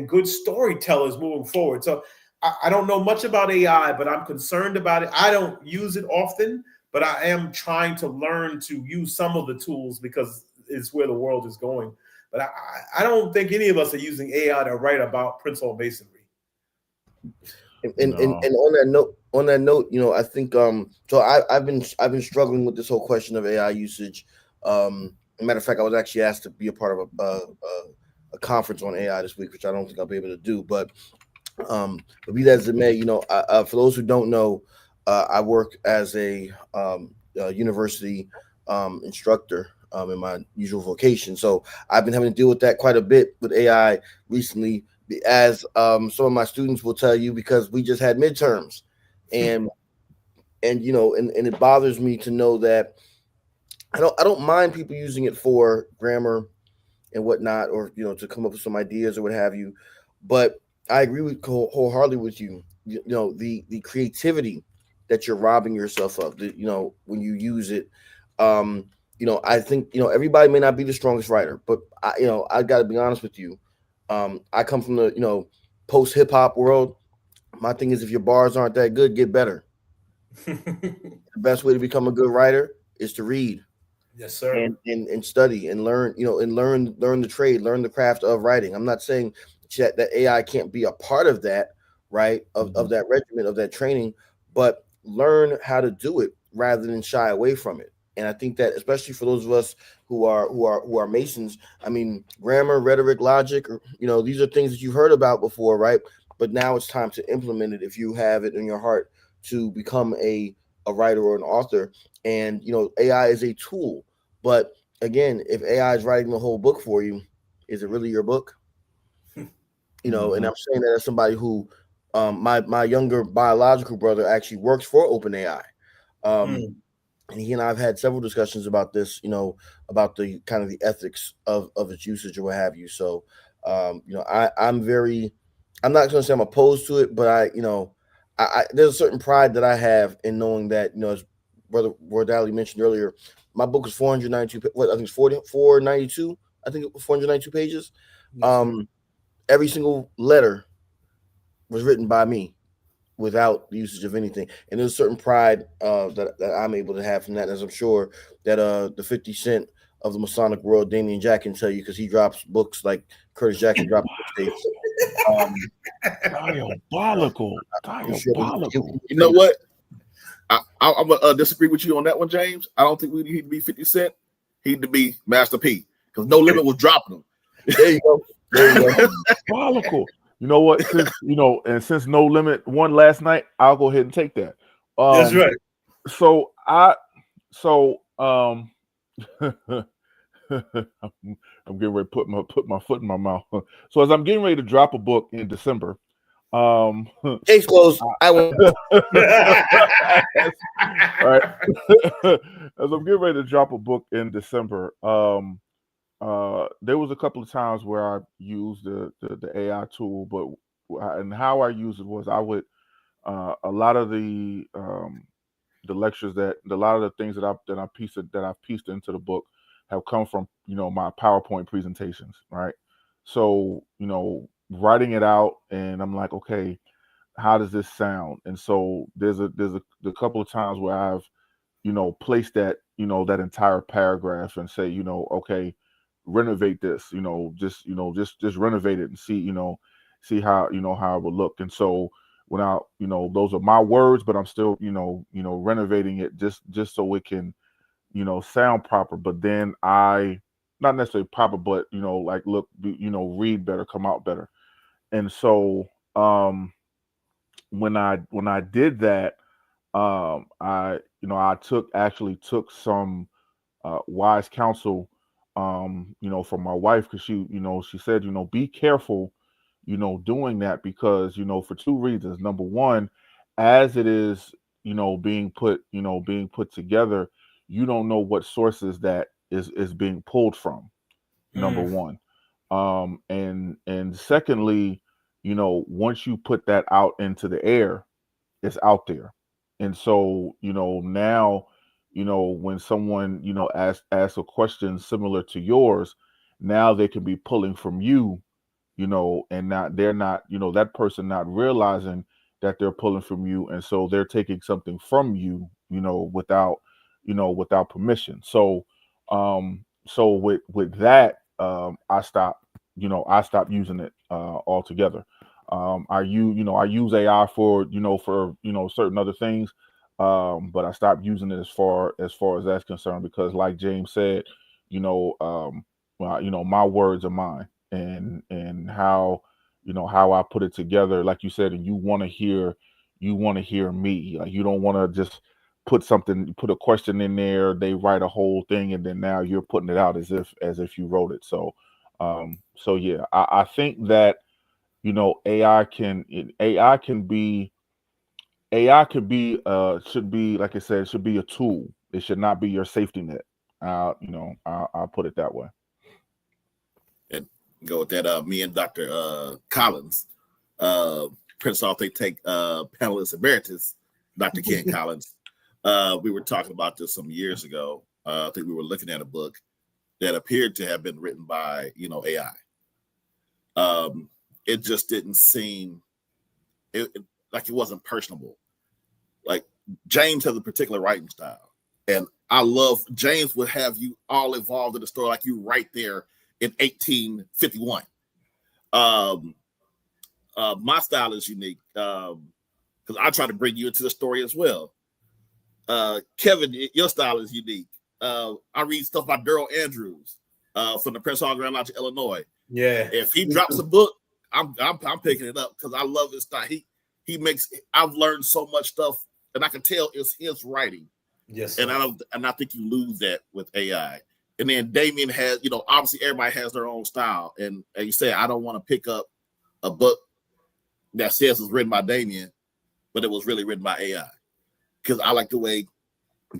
good storytellers moving forward. So I don't know much about AI, but I'm concerned about it. I don't use it often, but I am trying to learn to use some of the tools because it's where the world is going. But I don't think any of us are using AI to write about Prince Hall Masonry. And on that note, I think so I've been struggling with this whole question of AI usage. Matter of fact, I was actually asked to be a part of a conference on AI this week, which I don't think I'll be able to do. But be that as it may, for those who don't know, I work as a university instructor in my usual vocation. So I've been having to deal with that quite a bit with AI recently, as some of my students will tell you, because we just had midterms, and it bothers me to know that I don't mind people using it for grammar and whatnot, or to come up with some ideas or what have you, but I agree with wholeheartedly with you. The creativity that you're robbing yourself of, when you use it. I think everybody may not be the strongest writer, but I got to be honest with you. I come from the post hip hop world. My thing is, if your bars aren't that good, get better. The best way to become a good writer is to read. Yes, sir. And study and learn, learn the trade, learn the craft of writing. I'm not saying that AI can't be a part of that, right? Of that regimen, of that training, but learn how to do it rather than shy away from it. And I think that, especially for those of us who are Masons, I mean, grammar, rhetoric, logic, these are things that you've heard about before, right? But now it's time to implement it if you have it in your heart to become a writer or an author. And AI is a tool, but again, if AI is writing the whole book for you, is it really your book? And I'm saying that as somebody who, my younger biological brother actually works for OpenAI. And he and I have had several discussions about this, about the kind of the ethics of its usage or what have you. So, I'm not going to say I'm opposed to it, but I there's a certain pride that I have in knowing that, as Brother Wardally mentioned earlier, my book is 492. I think it's 492. I think it was 492 pages. Yes, every single letter was written by me, without the usage of anything. And there's a certain pride that I'm able to have from that, as I'm sure that the 50 Cent of the Masonic world, Damian Jack, can tell you, because he drops books like Curtis Jackson dropped books. Diabolical. Diabolical. You know what? I'm gonna disagree with you on that one, James. I don't think we need to be 50 Cent. He need to be Master P, because No Limit was dropping them. There you go. There you go. Diabolical. You know what? Since since No Limit won last night, I'll go ahead and take that. That's right. So I'm getting ready to put my foot in my mouth. So as I'm getting ready to drop a book in December, case closed. I went. Right. As I'm getting ready to drop a book in December, there was a couple of times where I used the AI tool, but and how I used it was I would a lot of the lectures a lot of the things that I've pieced into the book have come from my PowerPoint presentations, right? So writing it out, and I'm like, okay, how does this sound? And so there's a couple of times where I've placed that that entire paragraph and say, okay, renovate this, just renovate it and see how how it would look. And so when those are my words, but I'm still renovating it just so it can sound proper, but then I not necessarily proper, but like look, read better, come out better. And so when I did that, I actually took some wise counsel from my wife, because she said, be careful doing that, because for two reasons. Number one, as it is being put together, you don't know what sources that is being pulled from. Number one. And secondly, once you put that out into the air, it's out there. And so now when someone asks a question similar to yours, now they can be pulling from you, and they're not that person not realizing that they're pulling from you, and so they're taking something from you without permission. So with that, I stopped using it altogether. I use AI for certain other things, but I stopped using it as far as that's concerned, because like James said, my words are mine, and how I put it together, like you said, and you want to hear me. Like, you don't want to just put a question in there, they write a whole thing, and then now you're putting it out as if you wrote it. So yeah, I think that AI could be should be, like I said, it should be a tool. It should not be your safety net. I'll put it that way. And go with that. Me and Dr. Collins, Prince Hall Think Tank panelist emeritus, Dr. Ken Collins. We were talking about this some years ago. I think we were looking at a book that appeared to have been written by AI. It just didn't seem like it wasn't personable. Like, James has a particular writing style, and I love James would have you all involved in the story like you right there in 1851. My style is unique because I try to bring you into the story as well. Kevin, your style is unique. I read stuff by Daryl Andrews from the Prince Hall Grand Lodge of Illinois. Yeah, if he drops a book, I'm picking it up because I love his style. I've learned so much stuff, and I can tell it's his writing. Yes, and I think you lose that with AI. And then Damian has, obviously everybody has their own style, and you say I don't want to pick up a book that says it's written by Damian, but it was really written by AI, because I like the way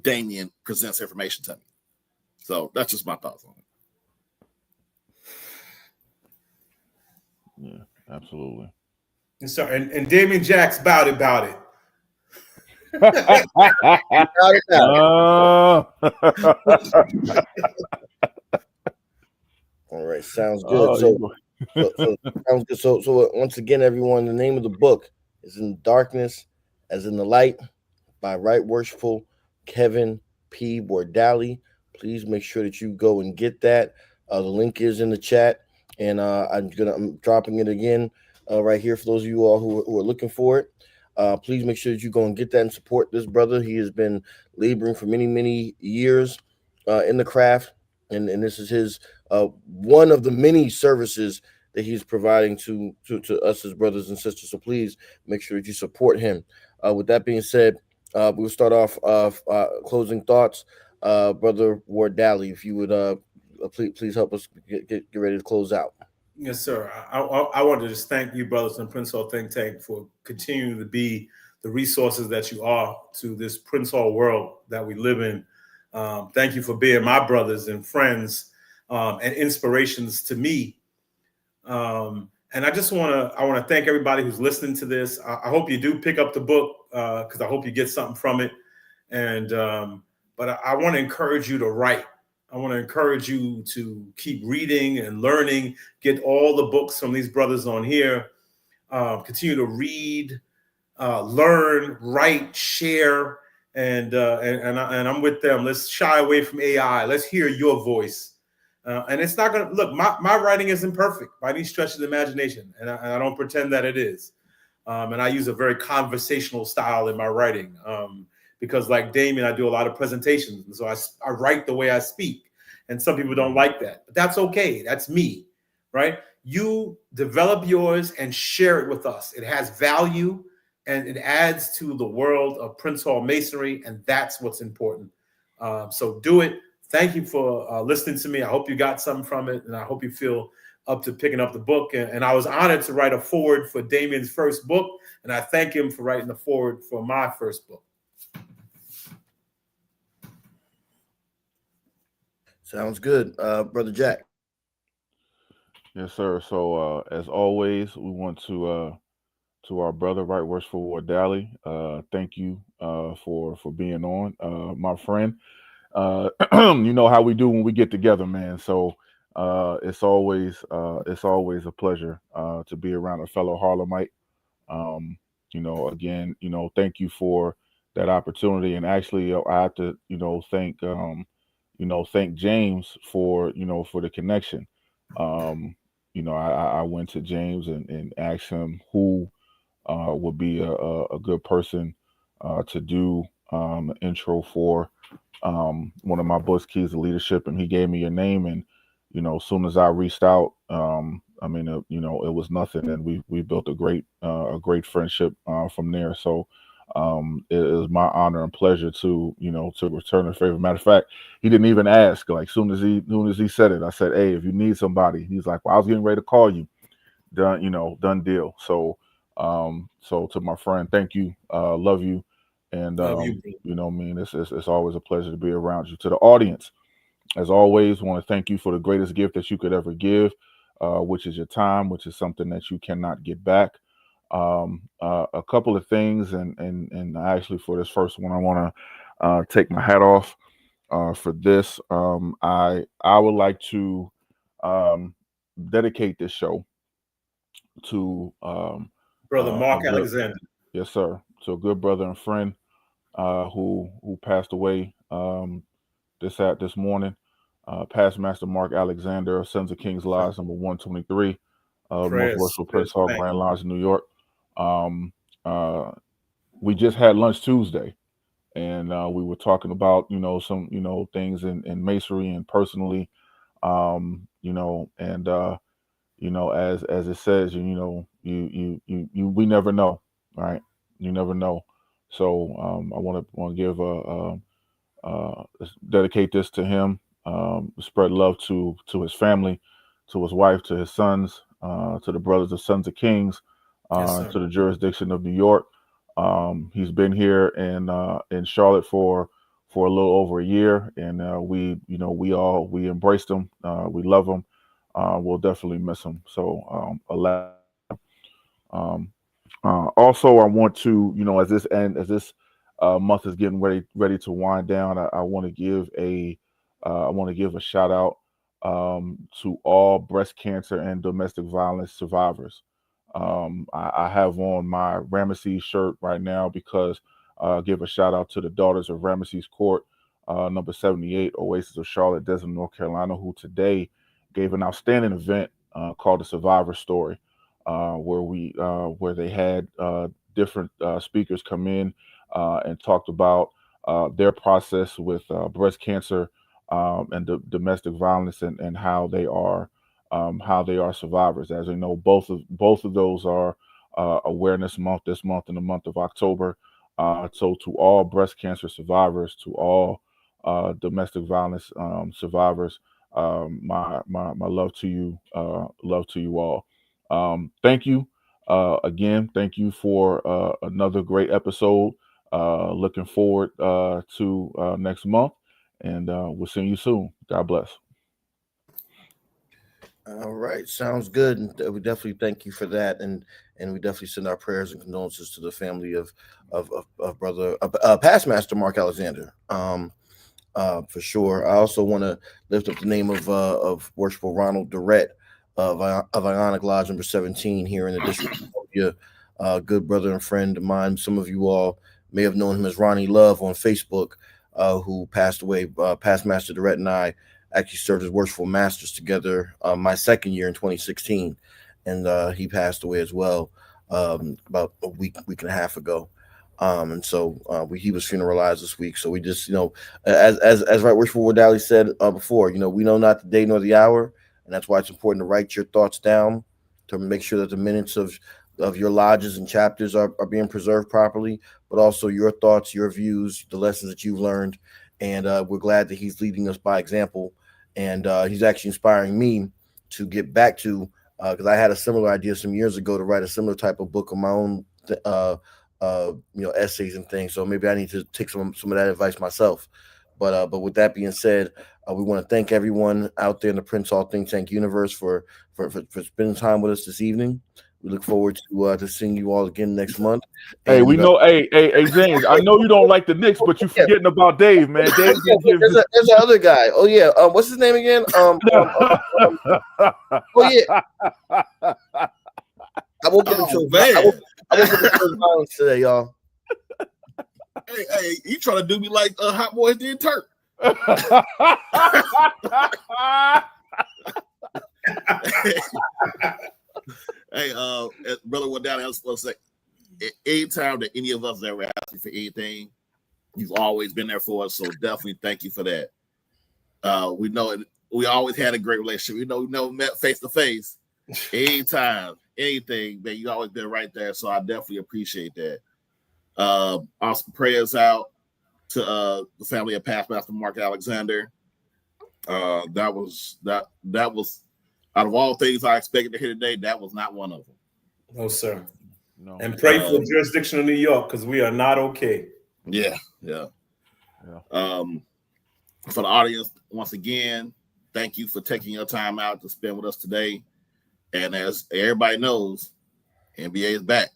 Damian presents information to me. So that's just my thoughts on it. Yeah, absolutely. So, and Damian Jack's about it. All right, sounds good. Sounds good. So once again, everyone, the name of the book is In Darkness as in the Light by Right Worshipful Kevin P. Wardally, Please make sure that you go and get that. The link is in the chat, and I'm dropping it again right here for those of you all who are looking for it. Please make sure that you go and get that and support this brother. He has been laboring for many years in the craft, and this is his one of the many services that he's providing to us as brothers and sisters. So please make sure that you support him. With that being said, we'll start off closing thoughts. Brother Wardally, if you would please help us get ready to close out. Yes, sir. I want to just thank you, brothers in Prince Hall Think Tank, for continuing to be the resources that you are to this Prince Hall world that we live in. Thank you for being my brothers and friends and inspirations to me. And I want to thank everybody who's listening to this. I hope you do pick up the book because I hope you get something from it. And but I want to encourage you to write. I want to encourage you to keep reading and learning. Get all the books from these brothers on here. Continue to read, learn, write, share, and I'm with them. Let's shy away from AI. Let's hear your voice. And it's not going to look. My writing isn't perfect by any stretch of the imagination, and I don't pretend that it is. And I use a very conversational style in my writing. Because like Damien, I do a lot of presentations. And so I write the way I speak. And some people don't like that. But that's okay. That's me, right? You develop yours and share it with us. It has value and it adds to the world of Prince Hall Masonry. And that's what's important. So do it. Thank you for listening to me. I hope you got something from it. And I hope you feel up to picking up the book. And I was honored to write a foreword for Damien's first book. And I thank him for writing the foreword for my first book. Sounds good, Brother Jack. Yes, sir. So as always, we want to our brother, Right Works for Wardally. Thank you for being on, my friend. You know how we do when we get together, man. So it's always a pleasure to be around a fellow Harlemite. Again, thank you for that opportunity. And actually, I have to, thank James for the connection. I went to James and asked him who would be a good person to do an intro for one of my books, Keys to Leadership, and he gave me your name. And as soon as I reached out, it was nothing, and we built a great friendship from there. So it is my honor and pleasure to return the favor. Matter of fact, he didn't even ask. Like soon as he said it, I said, "Hey, if you need somebody," he's like, "Well, I was getting ready to call you." Done deal. So to my friend, thank you, love you, and Love you, it's always a pleasure to be around you. To the audience, as always, want to thank you for the greatest gift that you could ever give, which is your time, which is something that you cannot get back. A couple of things, and actually for this first one, I want to take my hat off for this. I would like to dedicate this show to Brother Mark good, Alexander. yes, sir, to a good brother and friend who passed away this morning. Past Master Mark Alexander of Sons of Kings Lodge, number 123, Most Worshipful Prince Hall Grand Lodge in New York. We just had lunch Tuesday, and we were talking about some things in masonry and personally, and as it says, we never know, right? You never know. So I want to give dedicate this to him. Spread love to his family, to his wife, to his sons, to the brothers of Sons of Kings, to the jurisdiction of New York. He's been here in Charlotte for a little over a year, and we embraced him. We love him. We'll definitely miss him. So also, I want to, as this month is getting ready to wind down, I want to give a shout out to all breast cancer and domestic violence survivors. I have on my Ramesses shirt right now because give a shout out to the daughters of Ramesses Court. number 78, Oasis of Charlotte, Desmond, North Carolina, who today gave an outstanding event called the Survivor Story, where they had different speakers come in and talked about their process with breast cancer and domestic violence, and how they are survivors. As we know, both of those are Awareness Month this month, in the month of October. So to all breast cancer survivors, to all domestic violence survivors, my love to you, love to you all. Thank you again. Thank you for another great episode. Looking forward to next month, and we'll see you soon. God bless. All right, sounds good. And we definitely thank you for that, and we definitely send our prayers and condolences to the family of brother past master Mark Alexander. For sure. I also want to lift up the name of Worshipful Ronald Durrett of Ionic Lodge number 17 here in the District of Columbia. Good brother and friend of mine. Some of you all may have known him as Ronnie Love on Facebook, who passed away. Past Master Durrett and I actually served as worshipful masters together my second year in 2016, and he passed away as well about a week and a half ago. And so he was funeralized this week. So we just, as Right Worshipful Wardally said before, we know not the day nor the hour, and that's why it's important to write your thoughts down to make sure that the minutes of your lodges and chapters are being preserved properly, but also your thoughts, your views, the lessons that you've learned. And we're glad that he's leading us by example. And he's actually inspiring me to get back to, because I had a similar idea some years ago to write a similar type of book of my own, essays and things. So maybe I need to take some of that advice myself. But with that being said, we want to thank everyone out there in the Prince Hall Think Tank universe for spending time with us this evening. We look forward to seeing you all again next month. Hey, and, we know. Hey, James. I know you don't like the Knicks, but you're forgetting about Dave, man. Dave there's the other guy. Oh yeah. What's his name again? Oh yeah. I won't get into violence today, y'all. Hey, you trying to do me like Hot Boys did Turk? Hey, brother, what down? I was supposed to say, anytime that any of us ever asked you for anything, you've always been there for us. So definitely thank you for that. We know it. We always had a great relationship. We never met face to face. Anytime, anything, man, you always been right there. So I definitely appreciate that. Also, prayers out to the family of past Master Mark Alexander. That was out of all things I expected to hear today, that was not one of them. No, sir. No. And pray for the jurisdiction of New York, because we are not okay. Yeah. For the audience, once again, thank you for taking your time out to spend with us today. And as everybody knows, NBA is back.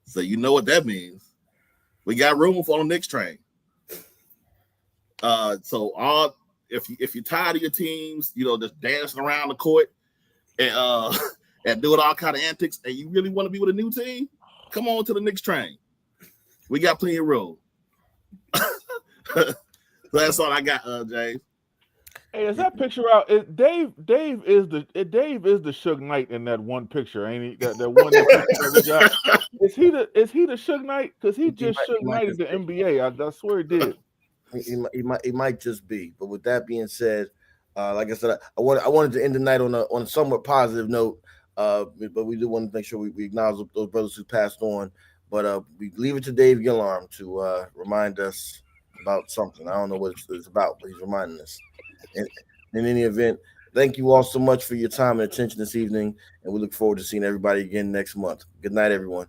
So you know what that means. We got room for the Knicks train. So if you're tired of your teams, just dancing around the court and doing all kind of antics, and you really want to be with a new team, come on to the Knicks train. We got plenty of room. That's all I got, James. Hey, is that picture out? Dave is the Suge Knight in that one picture, ain't he? That one that we got. Is he the Suge Knight? Because he just Suge Knighted the NBA. I swear he did. It might just be. But with that being said, like I said, I wanted to end the night on a somewhat positive note. But we do want to make sure we acknowledge those brothers who passed on. But we leave it to Dave Gillarm to remind us about something. I don't know what it's about, but he's reminding us. In any event, thank you all so much for your time and attention this evening, and we look forward to seeing everybody again next month. Good night, everyone.